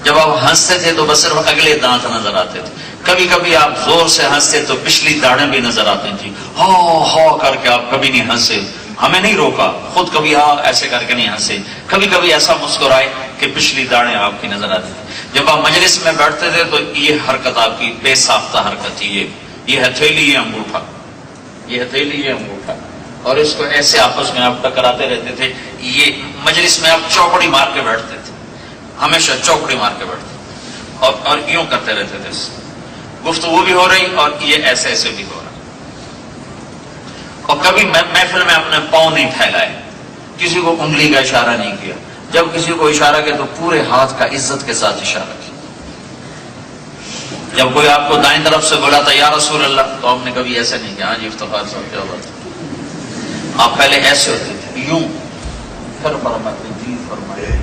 جب آپ ہنستے تھے تو بس صرف اگلے دانت نظر آتے تھے۔ کبھی کبھی آپ زور سے ہنستے تو پچھلی داڑیں بھی نظر آتی تھی، ہاں کر کے آپ کبھی نہیں ہنسے، ہمیں نہیں روکا، خود کبھی ایسے کر کے نہیں ہنسے۔ کبھی کبھی ایسا مسکرائے کہ پچھلی داڑیں آپ کی نظر آتی تھی۔ جب آپ مجلس میں بیٹھتے تھے تو یہ حرکت آپ کی بے ساختہ حرکت تھی، یہ ہتھیلی، یہ انگوٹھا، یہ ہتھیلی، یہ انگوٹھا، اور اس کو ایسے آپس میں آپ ٹکراتے رہتے تھے۔ یہ مجلس میں آپ چوکڑی مار کے بیٹھتے تھے، ہمیشہ چوکڑی مار کے بیٹھتے اور یوں کرتے رہتے تھے، گفتگو بھی ہو رہی اور یہ ایسے ایسے بھی ہو رہا۔ اور کبھی محفل میں اپنے پاؤں نہیں پھیلائے، کسی کو انگلی کا اشارہ نہیں کیا، جب کسی کو اشارہ کیا تو پورے ہاتھ کا عزت کے ساتھ اشارہ کیا۔ جب کوئی آپ کو دائیں طرف سے بولا تھا یا رسول اللہ، تو آپ نے کبھی ایسا نہیں کیا، ہاں جی افتخار صاحب کیا بات ہے۔ آپ پہلے ایسے ہوتے تھے، یوں، پھر فرماتے جی فرمائے،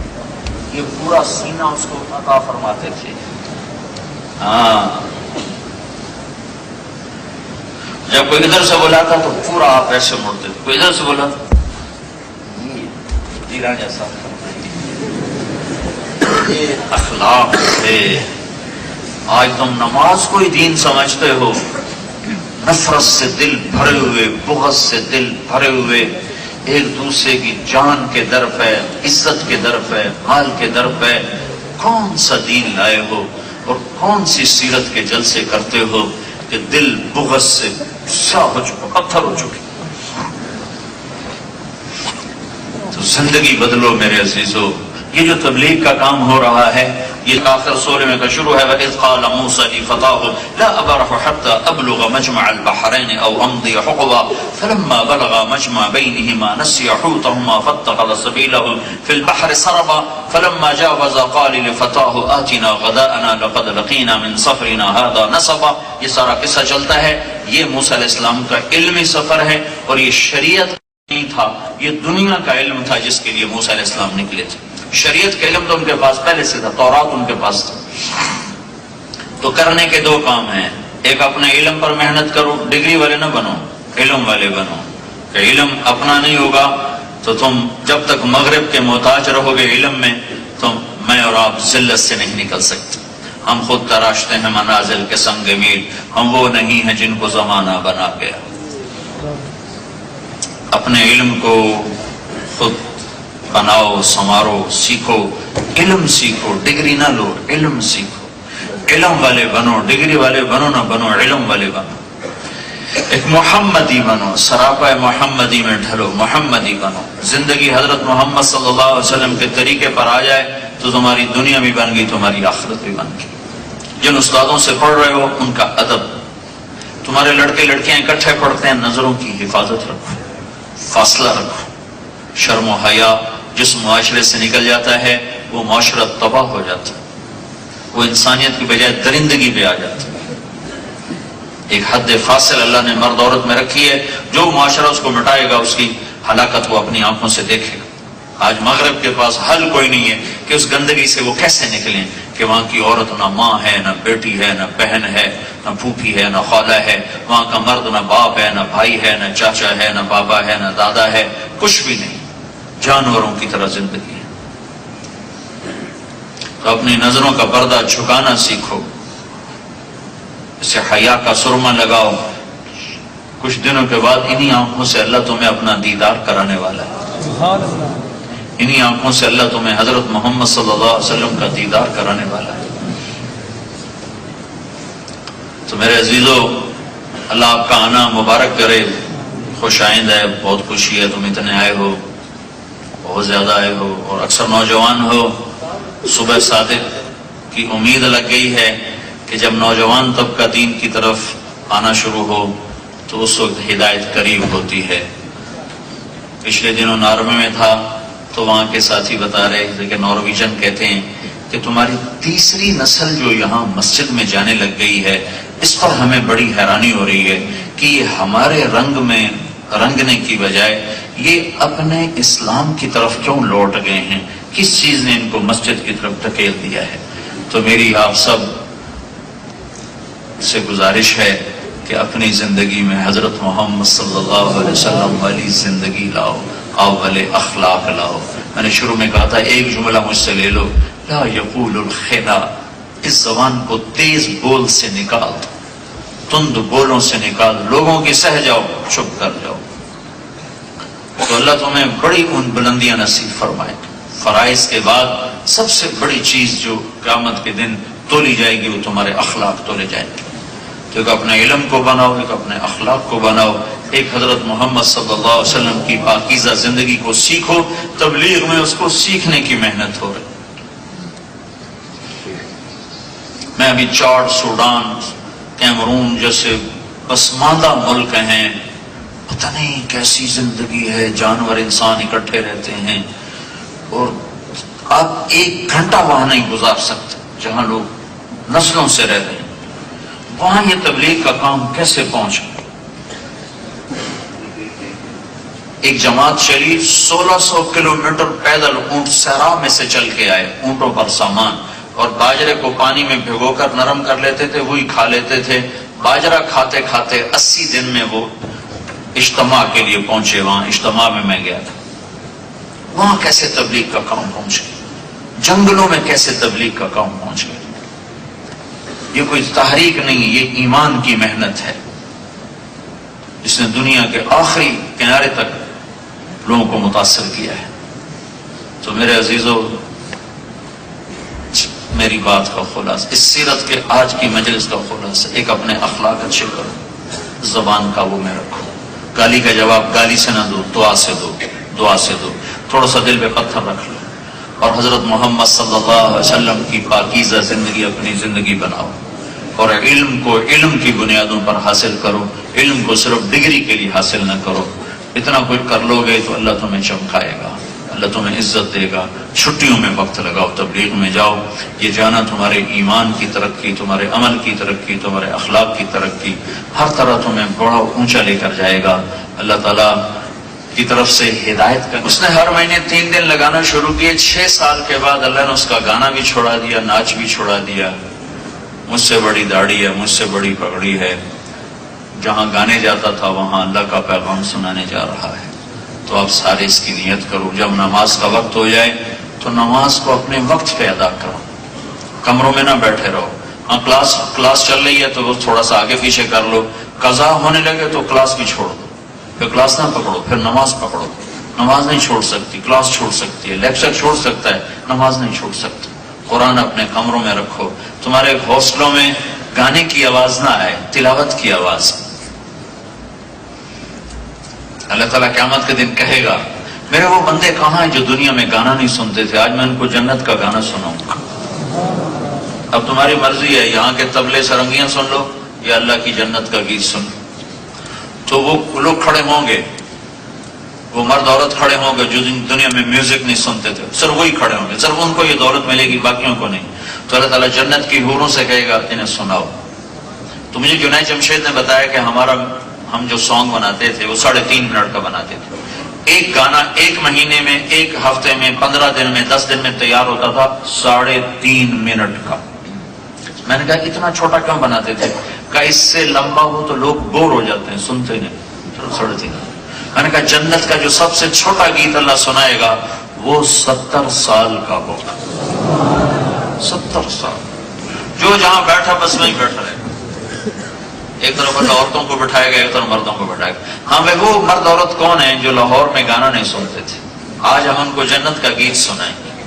یہ پورا سینہ اس کو عطا فرماتے تھے۔ ہاں، جب کوئی ادھر سے بولا تھا تو پورا آپ ایسے مڑتے تھے، کوئی ادھر سے بولا تھا جی راجا صاحب۔ یہ اخلاق تھے۔ آج تم نماز کو ہی دین سمجھتے ہو، نفرت سے دل بھرے ہوئے، بغض سے دل بھرے ہوئے، ایک دوسرے کی جان کے در پہ، عزت کے در پہ، مال کے در پہ کون سا دین لائے ہو اور کون سی سیرت کے جلسے کرتے ہو کہ دل بغض سے سیاہ ہو چکا، پتھر ہو چکے۔ تو زندگی بدلو میرے عزیزو، یہ جو تبلیغ کا کام ہو رہا ہے یہ آخر سورہ میں کا شروع ہے وَإِذْ قَالَ مُوسَىٰ لِفَتَاهُ لَا أَبْرَحُ حَتَّىٰ أَبْلُغَ مَجْمَعَ الْبَحْرَيْنِ أَوْ أَمْضِيَ حُقُبًا فَلَمَّا بَلَغَا مَجْمَعَ بَيْنِهِمَا نَسِيَ حُوتَهُمَا فَاتَّخَذَ سَبِيلَهُ فِي الْبَحْرِ سَرَبًا فَلَمَّا جَاوَزَا قَالَ لِفَتَاهُ آتِنَا غَدَاءَنَا لَقَدْ لَقِينَا مِنْ سَفَرِنَا هَٰذَا نَصَبًا. یہ سارا قصہ چلتا ہے. یہ موسیٰ علیہ السلام کا علمی سفر ہے اور یہ شریعت نہیں تھا، یہ دنیا کا علم تھا جس کے لیے موسیٰ علیہ السلام نکلے تھے. شریعت کا علم تو ان کے پاس پہلے سے تھا، تورات ان کے پاس تھا. تو کرنے کے دو کام ہیں، ایک اپنے علم پر محنت کرو، ڈگری والے نہ بنو، علم والے بنو. کہ علم اپنا نہیں ہوگا تو تم جب تک مغرب کے محتاج رہو گے علم میں تو میں اور آپ ذلت سے نہیں نکل سکتے. ہم خود تراشتے ہیں منازل کے سنگ میل، ہم وہ نہیں ہیں جن کو زمانہ بنا گیا. اپنے علم کو خود بناؤ، سنوارو، سیکھو. علم سیکھو، ڈگری نہ لو، علم سیکھو. علم والے بنو، ڈگری والے بنو نہ بنو، علم والے بنو. ایک محمدی بنو، سراپا محمدی میں ڈھلو، محمدی بنو. زندگی حضرت محمد صلی اللہ علیہ وسلم کے طریقے پر آ جائے تو تمہاری دنیا بھی بن گئی، تمہاری آخرت بھی بن گئی. جن استادوں سے پڑھ رہے ہو ان کا ادب. تمہارے لڑکے لڑکیاں اکٹھے پڑھتے ہیں، نظروں کی حفاظت رکھو، فاصلہ رکھو. شرم و حیا جس معاشرے سے نکل جاتا ہے وہ معاشرہ تباہ ہو جاتا ہے، وہ انسانیت کی بجائے درندگی پہ آ جاتا ہے. ایک حد فاصل اللہ نے مرد عورت میں رکھی ہے، جو معاشرہ اس کو مٹائے گا اس کی ہلاکت وہ اپنی آنکھوں سے دیکھے گا. آج مغرب کے پاس حل کوئی نہیں ہے کہ اس گندگی سے وہ کیسے نکلیں کہ وہاں کی عورت نہ ماں ہے، نہ بیٹی ہے، نہ بہن ہے، نہ پھوپھی ہے، نہ خالہ ہے. وہاں کا مرد نہ باپ ہے، نہ بھائی ہے، نہ چاچا ہے، نہ بابا ہے، نہ دادا ہے، کچھ بھی نہیں. جانوروں کی طرح زندگی ہے. تو اپنی نظروں کا پردہ جھکانا سیکھو، اسے حیا کا سرما لگاؤ. کچھ دنوں کے بعد انہی آنکھوں سے اللہ تمہیں اپنا دیدار کرانے والا ہے. انہی آنکھوں سے اللہ تمہیں حضرت محمد صلی اللہ علیہ وسلم کا دیدار کرانے والا ہے. تو میرے عزیزو، اللہ آپ کا آنا مبارک کرے. خوش آئند ہے، بہت خوشی ہے تم اتنے آئے ہو، بہت زیادہ آئے ہو، اور اکثر نوجوان ہو. صبح صادق کی امید لگ گئی ہے کہ جب نوجوان طبقہ دین کی طرف آنا شروع ہو تو اس وقت ہدایت قریب ہوتی ہے. پچھلے دنوں نارمے میں تھا تو وہاں کے ساتھی بتا رہے تھے کہ نارویجن کہتے ہیں کہ تمہاری تیسری نسل جو یہاں مسجد میں جانے لگ گئی ہے، اس پر ہمیں بڑی حیرانی ہو رہی ہے کہ یہ ہمارے رنگ میں رنگنے کی بجائے یہ اپنے اسلام کی طرف کیوں لوٹ گئے ہیں، کس چیز نے ان کو مسجد کی طرف دھکیل دیا ہے. تو میری آپ سب سے گزارش ہے کہ اپنی زندگی میں حضرت محمد صلی اللہ علیہ وسلم والی زندگی لاؤ، اول اخلاق لاؤ. میں نے شروع میں کہا تھا ایک جملہ مجھ سے لے لو، لا یقول الخلا. اس زبان کو تیز بول سے نکال، تند بولوں سے نکال، لوگوں کی سہ جاؤ، چپ کر جاؤ. تو اللہ تمہیں بڑی ان بلندیاں نصیب فرمائے. فرائض کے بعد سب سے بڑی چیز جو قیامت کے دن تولی جائے گی وہ تمہارے اخلاق تولے جائیں گے. تو ایک اپنے علم کو بناؤ، ایک اپنے اخلاق کو بناؤ، ایک حضرت محمد صلی اللہ علیہ وسلم کی پاکیزہ زندگی کو سیکھو. تبلیغ میں اس کو سیکھنے کی محنت ہو رہی. میں ابھی چاڈ، سوڈان، کیمرون جیسے پسماندہ ملک ہیں، پتہ نہیں کیسی زندگی ہے، جانور انسان اکٹھے رہتے ہیں اور آپ ایک گھنٹہ وہاں نہیں گزار سکتے جہاں لوگ نسلوں سے رہ رہے ہیں. وہاں یہ تبلیغ کا کام کیسے پہنچ گیا؟ ایک جماعت چلی 1600 کلومیٹر پیدل، اونٹ صحرا میں سے چل کے آئے، اونٹوں پر سامان، اور باجرے کو پانی میں بھگو کر نرم کر لیتے تھے، وہی کھا لیتے تھے. باجرہ کھاتے کھاتے 80 دن میں وہ اجتماع کے لیے پہنچے. وہاں اجتماع میں میں گیا تھا. وہاں کیسے تبلیغ کا کام پہنچ گیا؟ جنگلوں میں کیسے تبلیغ کا کام پہنچ گیا؟ یہ کوئی تحریک نہیں، یہ ایمان کی محنت ہے جس نے دنیا کے آخری کنارے تک لوگوں کو متاثر کیا ہے. تو میرے عزیزو، میری بات کا خلاصہ، اس سیرت کے آج کی مجلس کا خلاصہ، ایک اپنے اخلاق اچھے کرو، زبان قابو میں رکھو. گالی کا جواب گالی سے نہ دو، دعا سے دو، دعا سے دو. تھوڑا سا دل پہ پتھر رکھ لو، اور حضرت محمد صلی اللہ علیہ وسلم کی پاکیزہ زندگی اپنی زندگی بناؤ، اور علم کو علم کی بنیادوں پر حاصل کرو، علم کو صرف ڈگری کے لیے حاصل نہ کرو۔ اتنا کچھ کر لو گے تو اللہ تمہیں چمکائے گا، اللہ تمہیں عزت دے گا۔ چھٹیوں میں وقت لگاؤ، تبلیغ میں جاؤ، یہ جانا تمہارے ایمان کی ترقی، تمہارے عمل کی ترقی، تمہارے اخلاق کی ترقی، ہر طرح تمہیں بڑا اونچا لے کر جائے گا۔ اللہ تعالیٰ کی طرف سے ہدایت کا اس نے ہر مہینے 3 دن لگانا شروع کیے۔ 6 سال کے بعد اللہ نے اس کا گانا بھی چھوڑا دیا، ناچ بھی چھوڑا دیا۔ مجھ سے بڑی داڑھی ہے، مجھ سے بڑی پگڑی ہے، جہاں گانے جاتا تھا وہاں اللہ کا پیغام سنانے جا رہا ہے۔ تو آپ سارے اس کی نیت کرو، جب نماز کا وقت ہو جائے تو نماز کو اپنے وقت پہ ادا کرو، کمروں میں نہ بیٹھے رہو۔ ہاں کلاس چل رہی ہے تو وہ تھوڑا سا آگے پیچھے کر لو، قضا ہونے لگے تو کلاس بھی چھوڑ دو، پھر کلاس نہ پکڑو، پھر نماز پکڑو۔ نماز نہیں چھوڑ سکتی، کلاس چھوڑ سکتی ہے، لیکچر چھوڑ سکتا ہے، نماز نہیں چھوڑ سکتا۔ قرآن اپنے کمروں میں رکھو، تمہارے گھونسلوں میں گانے کی آواز نہ آئے، تلاوت کی آواز۔ اللہ تعالیٰ قیامت کے دن کہے گا میرے وہ بندے کہاں ہیں جو دنیا میں گانا نہیں سنتے تھے، آج میں ان کو جنت کا گانا سناؤں گا۔ اب تمہاری مرضی ہے، یہاں کے طبلے سرنگیاں سن لو یا اللہ کی جنت کا گیت سن لو۔ تو وہ لوگ کھڑے ہوں گے، وہ مرد عورت کھڑے ہوں گے جو دنیا میں میوزک نہیں سنتے تھے، صرف وہی کھڑے ہوں گے، صرف ان کو یہ دولت ملے گی، باقیوں کو نہیں۔ تو اللہ تعالیٰ جنت کی حوروں سے کہے گا انہیں سناؤ۔ تو مجھے جنید جمشید نے بتایا کہ ہم جو سانگ بناتے تھے وہ 3.5 منٹ کا بناتے تھے۔ ایک گانا 1 مہینے میں، 1 ہفتے میں، 15 دن میں، 10 دن میں تیار ہوتا تھا 3.5 منٹ کا۔ میں نے کہا اتنا چھوٹا کیوں بناتے تھے؟ کہ اس سے لمبا ہو تو لوگ بور ہو جاتے ہیں، سنتے نہیں۔ 3.5 میں نے کہا جنت کا جو سب سے چھوٹا گیت اللہ سنائے گا وہ 70 سال کا ہوگا۔ 70 سال، جو جہاں بیٹھا بس وہیں بیٹھا رہے، ایک طرف اللہ عورتوں کو بٹھائے گا، ایک طرف مردوں کو بٹھائے گا۔ ہاں بھائی وہ مرد عورت کون ہیں جو لاہور میں گانا نہیں سنتے تھے، آج ہم ان کو جنت کا گیت سنائیں گے۔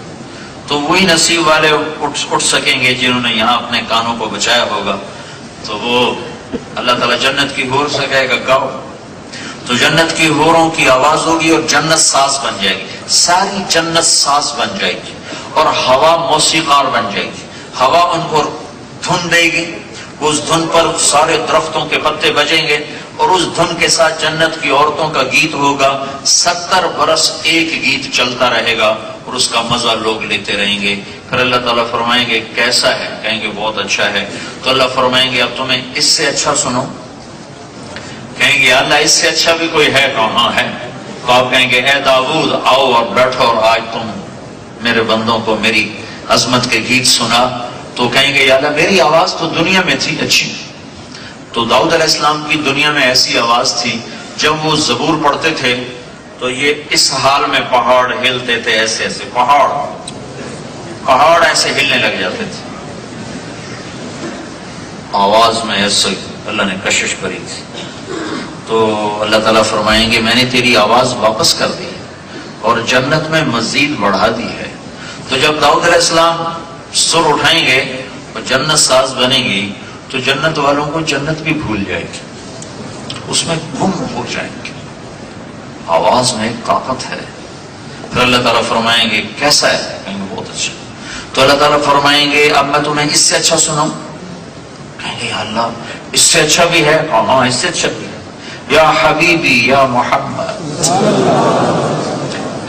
تو وہی نصیب والے اٹھ سکیں گے جنہوں نے یہاں اپنے کانوں کو بچایا ہوگا۔ تو وہ اللہ تعالیٰ جنت کی حور سے کہے گا گاؤ، تو جنت کی حوروں کی آواز ہوگی اور جنت ساز بن جائے گی، ساری جنت ساز بن جائے گی، اور ہوا موسیقار بن جائے گی۔ ہوا ان کو دھن دے گی، اس دھن پر سارے درختوں کے پتے بجیں گے، اور اس دھن کے ساتھ جنت کی عورتوں کا گیت ہوگا۔ 70 برس ایک گیت چلتا رہے گا اور اس کا مزہ لوگ لیتے رہیں گے۔ پھر اللہ تعالیٰ فرمائیں گے کیسا ہے؟ کہیں گے بہت اچھا ہے۔ تو اللہ فرمائیں گے اب تمہیں اس سے اچھا سنو؟ کہیں گے اللہ اس سے اچھا بھی کوئی ہے؟ کہاں ہے؟ تو آپ کہیں گے اے داؤد آؤ اور بیٹھو اور آج تم میرے بندوں کو میری عظمت کے گیت سنا۔ تو کہیں گے یا اللہ میری آواز تو دنیا میں تھی اچھی۔ تو داؤد علیہ السلام کی دنیا میں ایسی آواز تھی، جب وہ زبور پڑھتے تھے تو یہ اس حال میں پہاڑ ہلتے تھے، ایسے ایسے پہاڑ ایسے ہلنے لگ جاتے تھے، آواز میں ایسے اللہ نے کشش کری تھی۔ تو اللہ تعالیٰ فرمائیں گے میں نے تیری آواز واپس کر دی اور جنت میں مزید بڑھا دی ہے۔ تو جب داؤد علیہ السلام سر اٹھائیں گے اور جنت ساز بنے گی تو جنت والوں کو جنت بھی بھول جائے گی، اس میں گم ہو جائیں گے۔ آواز میں ایک طاقت ہے۔ پھر اللہ تعالیٰ فرمائیں گے کیسا ہے؟ کہیں گے بہت اچھا۔ تو اللہ تعالیٰ فرمائیں گے اب میں تمہیں اس سے اچھا سناؤں؟ کہیں گے اللہ اس سے اچھا بھی ہے؟ ہاں اس سے اچھا بھی ہے۔ یا حبیبی یا محمد،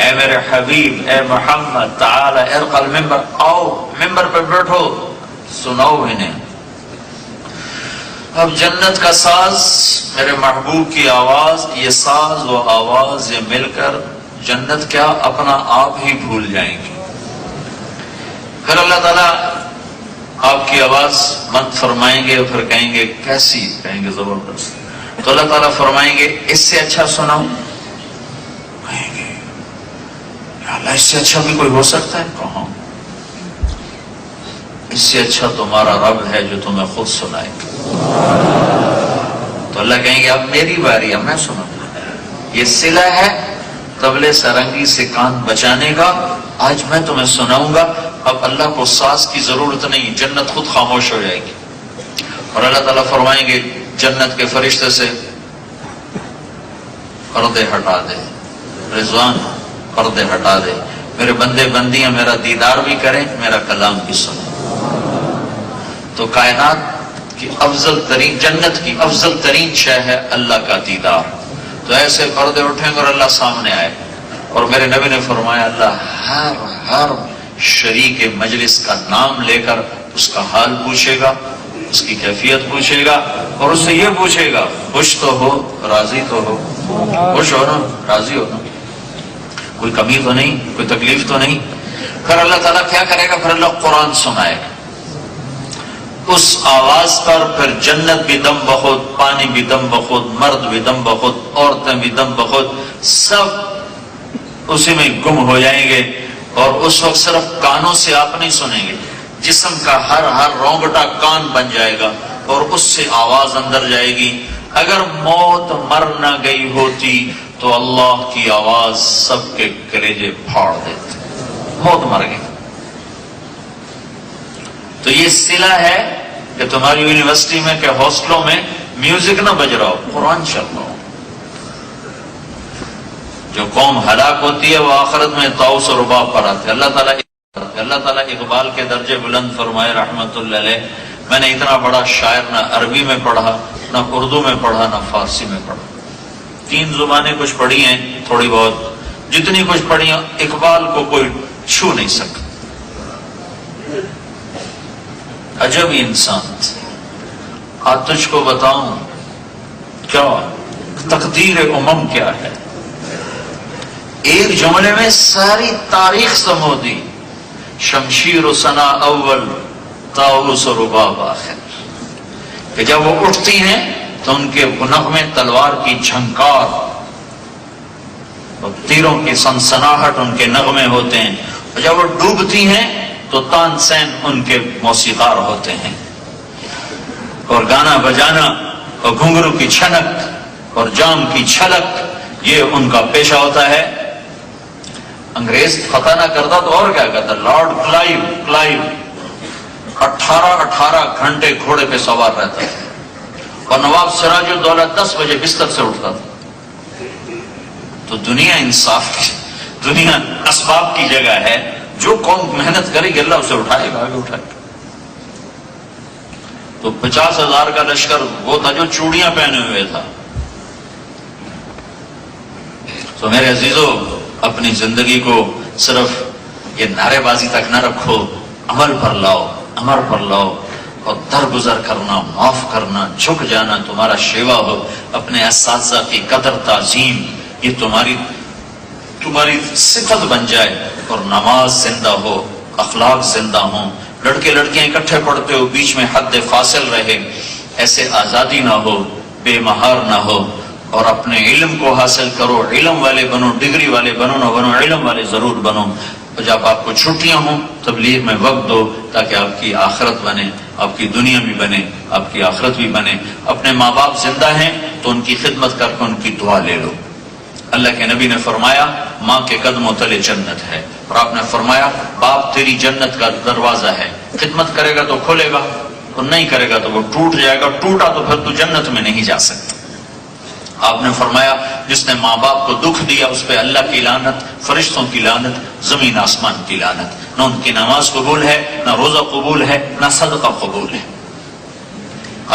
اے میرے حبیب اے محمد، تعالی ارقى المنبر، آؤ ممبر پہ بیٹھو، سناؤ انہیں۔ اب جنت کا ساز، میرے محبوب کی آواز، یہ ساز و آواز یہ مل کر جنت کیا اپنا آپ ہی بھول جائیں گے۔ پھر اللہ تعالیٰ آپ کی آواز مت فرمائیں گے اور پھر کہیں گے کیسی؟ کہیں گے زبردست۔ تو اللہ تعالیٰ فرمائیں گے اس سے اچھا سناؤں؟ کہیں گے یا اللہ اس سے اچھا بھی کوئی ہو سکتا ہے؟ کہاں؟ اس سے اچھا تمہارا رب ہے جو تمہیں خود سنائے گا۔ تو اللہ کہیں گے اب میری باری، اب میں سنوں گا۔ یہ صلہ ہے طبلے سرنگی سے کان بچانے کا، آج میں تمہیں سناؤں گا۔ اب اللہ کو ساز کی ضرورت نہیں، جنت خود خاموش ہو جائے گی۔ اور اللہ تعالیٰ فرمائیں گے جنت کے فرشتے سے پردے ہٹا دے، رضوان پردے ہٹا دے، میرے بندے بندیاں میرا دیدار بھی کریں، میرا کلام بھی سنیں۔ تو کائنات کی افضل ترین، جنت کی افضل ترین شے ہے اللہ کا دیدار۔ تو ایسے پردے اٹھیں گے اور اللہ سامنے آئے، اور میرے نبی نے فرمایا اللہ ہر شریک مجلس کا نام لے کر اس کا حال پوچھے گا، اس کی کیفیت پوچھے گا، اور اس سے یہ پوچھے گا خوش تو ہو، راضی تو ہو، خوش ہو نا، راضی ہو نا، کوئی کمی تو نہیں، کوئی تکلیف تو نہیں۔ پھر اللہ تعالیٰ کیا کرے گا؟ پھر اللہ قرآن سنائے گا، اس آواز پر پھر جنت بھی دم بخود، پانی بھی دم بخود، مرد بھی دم بخود، عورتیں بھی دم بخود، سب اسی میں گم ہو جائیں گے، اور اس وقت صرف کانوں سے آپ نہیں سنیں گے، جسم کا ہر رونگٹا کان بن جائے گا، اور اس سے آواز اندر جائے گی۔ اگر موت مر نہ گئی ہوتی تو اللہ کی آواز سب کے کلیجے پھاڑ دیتی، موت مر گئی۔ تو یہ صلہ ہے کہ تمہاری یونیورسٹی میں کہ ہاسٹلوں میں میوزک نہ بج رہا ہو، قرآن چل رہا ہو۔ جو قوم ہلاک ہوتی ہے وہ آخرت میں طاؤس اور رباب پر آتے ہیں۔ اللہ تعالیٰ اقبال کے درجے بلند فرمائے رحمت اللہ علیہ، میں نے اتنا بڑا شاعر نہ عربی میں پڑھا، نہ اردو میں پڑھا، نہ فارسی میں پڑھا، 3 زبانیں کچھ پڑھی ہیں تھوڑی بہت، جتنی کچھ پڑھی ہیں اقبال کو کوئی چھو نہیں سکتا۔ عجب انسان، آج تجھ کو بتاؤں کیا تقدیر امم کیا ہے، ایک جملے میں ساری تاریخ سمو دی، شمشیر و ثنا اول، طاؤس و رباب آخر، کہ جب وہ اٹھتی ہیں تو ان کے نغمے تلوار کی جھنکار اور تیروں کی سنسناہٹ ان کے نغمے ہوتے ہیں، اور جب وہ ڈوبتی ہیں تو تان سین ان کے موسیقار ہوتے ہیں، اور گانا بجانا اور گھنگرو کی چھنک اور جام کی چھلک یہ ان کا پیشہ ہوتا ہے۔ انگریز فتح نہ کرتا تو اور کیا کرتا، لارڈ کلائیو 18 گھنٹے گھوڑے پہ سوار رہتا تھا، اور نواب سراج الدولہ 10 بجے بستر سے اٹھتا تھا۔ تو دنیا انصاف کی، دنیا اسباب کی جگہ ہے، جو قوم محنت کرے گی اللہ اسے اٹھائے گا، آگے اٹھائے گا۔ تو 50,000 کا لشکر وہ تھا جو چوڑیاں پہنے ہوئے تھا۔ تو میرے عزیزو، اپنی زندگی کو صرف یہ نعرے بازی تک نہ رکھو، عمل پر لاؤ، امر پر لاؤ، اور درگزر کرنا، معاف کرنا، جھک جانا تمہارا شیوا ہو۔ اپنے اساتذہ کی قدر تعظیم یہ تمہاری صفت بن جائے، اور نماز زندہ ہو، اخلاق زندہ ہوں، لڑکے لڑکیاں اکٹھے پڑھتے ہو، بیچ میں حد فاصل رہے، ایسے آزادی نہ ہو، بے مہار نہ ہو، اور اپنے علم کو حاصل کرو، علم والے بنو، ڈگری والے بنو نہ بنو، علم والے ضرور بنو۔ اور جب آپ کو چھٹیاں ہوں تبلیغ میں وقت دو، تاکہ آپ کی آخرت بنے، آپ کی دنیا بھی بنے، آپ کی آخرت بھی بنے۔ اپنے ماں باپ زندہ ہیں تو ان کی خدمت کر کے ان کی دعا لے لو۔ اللہ کے نبی نے فرمایا ماں کے قدموں تلے جنت ہے، اور آپ نے فرمایا باپ تیری جنت کا دروازہ ہے، خدمت کرے گا تو کھولے گا، اور نہیں کرے گا تو وہ ٹوٹ جائے گا، ٹوٹا تو پھر تو جنت میں نہیں جا سکتا۔ آپ نے فرمایا جس نے ماں باپ کو دکھ دیا اس پہ اللہ کی لعنت، فرشتوں کی لعنت، زمین آسمان کی لعنت، نہ ان کی نماز قبول ہے، نہ روزہ قبول ہے، نہ صدقہ قبول ہے۔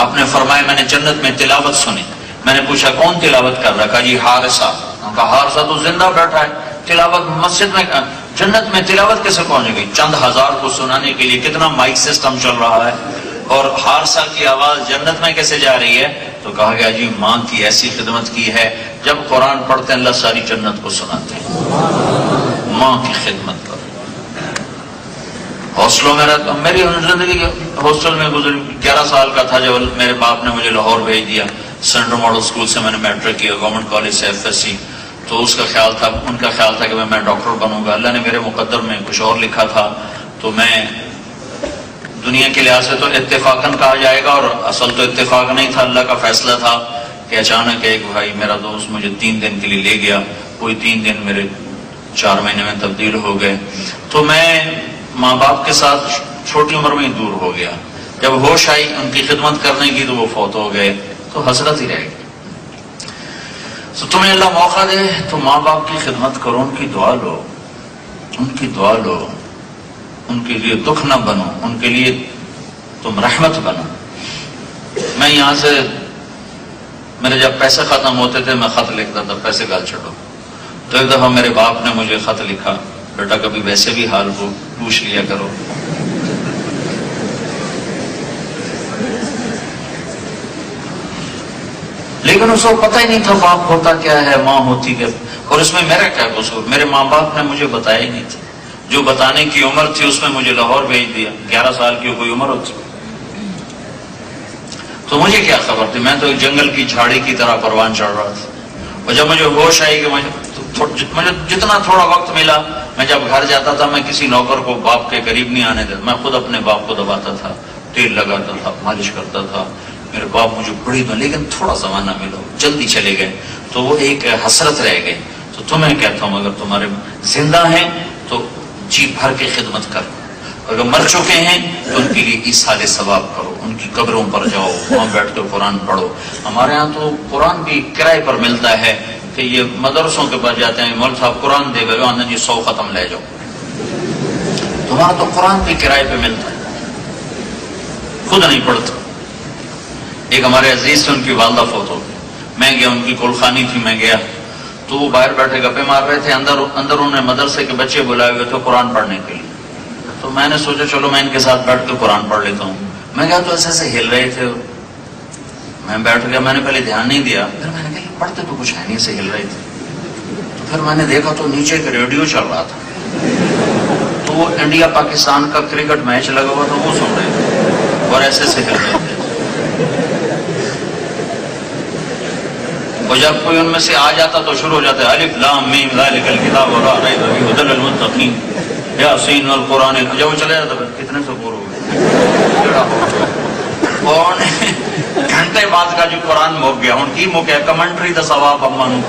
آپ نے فرمایا میں نے جنت میں تلاوت سنی، میں نے پوچھا کون تلاوت کر رہا؟ کہا جی حارثہ۔ کہا حارثہ تو زندہ بیٹھا ہے، تلاوت مسجد میں، جنت میں تلاوت کیسے پہنچ گئی؟ چند ہزار کو سنانے کے لیے کتنا مائک سسٹم چل رہا ہے، اور حارثہ کی آواز جنت میں کیسے جا رہی ہے؟ تو کہا گیا جی ماں کی ایسی خدمت کی ہے، جب قرآن پڑھتے ہیں اللہ ساری جنت کو سناتے ہیں۔ ماں کی خدمت کرو۔ ہاسٹلوں میں رہتا، میری زندگی ہاسٹل میں گزری، 11 سال کا تھا جب میرے باپ نے مجھے لاہور بھیج دیا۔ سینٹرل ماڈل اسکول سے میں نے میٹرک کیا، گورنمنٹ کالج سے FSC۔ تو ان کا خیال تھا کہ میں ڈاکٹر بنوں گا۔ اللہ نے میرے مقدر میں کچھ اور لکھا تھا، تو میں دنیا کے لحاظ سے تو اتفاقاً کہا جائے گا، اور اصل تو اتفاق نہیں تھا، اللہ کا فیصلہ تھا کہ اچانک ایک بھائی میرا دوست مجھے 3 دن کے لیے لے گیا، کوئی 3 دن میرے 4 مہینے میں تبدیل ہو گئے۔ تو میں ماں باپ کے ساتھ چھوٹی عمر میں ہی دور ہو گیا۔ جب ہوش آئی ان کی خدمت کرنے کی تو وہ فوت ہو گئے، تو حسرت ہی رہ گئی۔ تو تمہیں اللہ موقع دے تو ماں باپ کی خدمت کرو، ان کی دعا لو، ان کی دعا لو، ان کے لیے دکھ نہ بنو، ان کے لیے تم رحمت بنو۔ میں یہاں سے میرے جب پیسے ختم ہوتے تھے میں خط لکھتا تھا پیسے گال چھوڑو، تو ایک دفعہ میرے باپ نے مجھے خط لکھا، بیٹا کبھی ویسے بھی حال کو پوچھ لیا کرو۔ لیکن اس کو پتہ ہی نہیں تھا باپ ہوتا کیا ہے، ماں ہوتی کیا، اور اس میں میرا کیا قصور؟ میرے ماں باپ نے مجھے بتایا ہی نہیں تھا، جو بتانے کی عمر تھی اس میں مجھے لاہور بھیج دیا، 11 سال کی کوئی عمر ہوتی تو مجھے کیا خبر تھی؟ میں تو ایک جنگل کی جھاڑی کی طرح پروان چڑھ رہا تھا۔ اور جب مجھے ہوش آئی کہ مجھے جتنا تھوڑا وقت ملا، میں جب گھر جاتا تھا میں کسی نوکر کو باپ کے قریب نہیں آنے دیتا، میں خود اپنے باپ کو دباتا تھا، تیل لگاتا تھا، مالش کرتا تھا۔ میرے باپ مجھے بڑی دو، لیکن تھوڑا زمانہ ملا، جلدی چلے گئے تو وہ ایک حسرت رہ گئی۔ تو تمہیں کہتا ہوں اگر تمہارے زندہ ہیں تو جی بھر کے خدمت کرو، اگر مر چکے ہیں تو ان کے لیے ایصال ثواب کرو، ان کی قبروں پر جاؤ، وہاں بیٹھ کر قرآن پڑھو۔ ہمارے ہاں تو قرآن بھی کرائے پر ملتا ہے کہ یہ مدرسوں کے پاس جاتے ہیں، مولوی صاحب قرآن دے گئے آنند جی 100 ختم لے جاؤ۔ تمہارا تو قرآن بھی کرائے پہ ملتا ہے، خود نہیں پڑھتا۔ ایک ہمارے عزیز سے ان کی والدہ فوت ہو گئی، میں گیا، ان کی کلخانی تھی، میں گیا تو وہ باہر بیٹھے گپے مار رہے تھے، اندر انہوں نے مدرسے کے بچے بلائے ہوئے تھے قرآن پڑھنے کے لیے۔ تو میں نے سوچا چلو میں ان کے ساتھ بیٹھ کے قرآن پڑھ لیتا ہوں۔ میں گیا تو ایسے ہل رہے تھے، میں بیٹھ گیا، میں نے پہلے دھیان نہیں دیا، پھر میں نے کہا یہ پڑھتے تو کچھ ہے نہیں، سے ہل رہے تھے۔ تو پھر میں نے دیکھا تو نیچے ایک ریڈیو چل رہا تھا، تو وہ انڈیا پاکستان کا کرکٹ میچ لگا ہوا تھا، وہ سن رہے تھے اور ایسے سے ہل رہے تھے۔ اور جب کوئی ان میں سے آ جاتا تو شروع ہو جاتا ہے الف لام میم ذالک الکتاب لا ریب فیہ ھدی للمتقین یاسین والقرآن۔ جب وہ چلے جاتا کتنے سے پور ہو گئے، اور گھنٹے بعد کا جو قرآن موک گیا ہوں کی موک ہے کمنٹری دا ثواب امن۔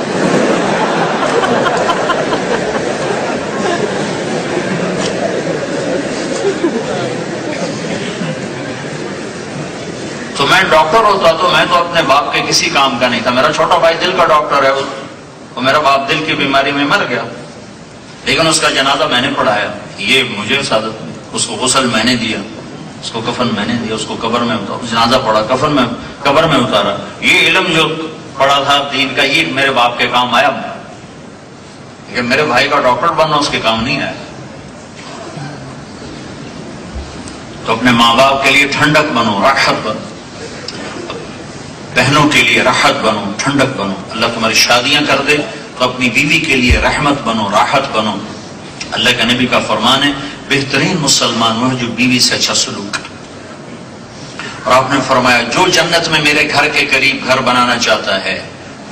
تو میں ڈاکٹر ہوتا تو میں تو اپنے باپ کے کسی کام کا نہیں تھا، میرا چھوٹا بھائی دل کا ڈاکٹر ہے، اور میرا باپ دل کی بیماری میں مر گیا، لیکن اس کا جنازہ میں نے پڑھایا، یہ مجھے سعادت، اس کو غسل میں نے دیا، اس کو کفن میں نے دیا، اس کو قبر میں اتارا، جنازہ پڑھا، کفن میں قبر میں اتارا۔ یہ علم جو پڑھا تھا دین کا یہ میرے باپ کے کام آیا، لیکن میرے بھائی کا ڈاکٹر بننا اس کے کام نہیں آیا۔ تو اپنے ماں باپ کے لیے ٹھنڈک بنو، راحت بنو، بہنوں کے لیے راحت بنو، ٹھنڈک بنو۔ اللہ تمہاری شادیاں کر دے تو اپنی بیوی کے لیے رحمت بنو، راحت بنو۔ اللہ کے نبی کا فرمان ہے بہترین مسلمان وہ جو بیوی سے اچھا سلوک کرے، اور آپ نے فرمایا جو جنت میں میرے گھر کے قریب گھر بنانا چاہتا ہے،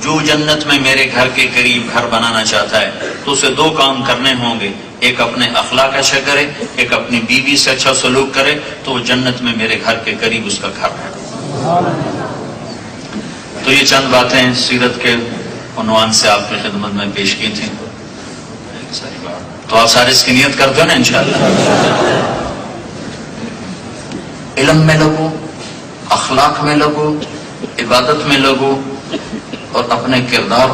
جو جنت میں میرے گھر کے قریب گھر بنانا چاہتا ہے تو اسے 2 کام کرنے ہوں گے، ایک اپنے اخلاق اچھا کرے، ایک اپنی بیوی سے اچھا سلوک کرے، تو وہ جنت میں میرے گھر کے قریب اس کا گھر ہے۔ تو یہ چند باتیں سیرت کے عنوان سے آپ کی خدمت میں پیش کی تھیں، تو آپ سارے اس کی نیت کرتے ہو نا انشاءاللہ۔ علم میں لگو، اخلاق میں لگو، عبادت میں لگو، اور اپنے کردار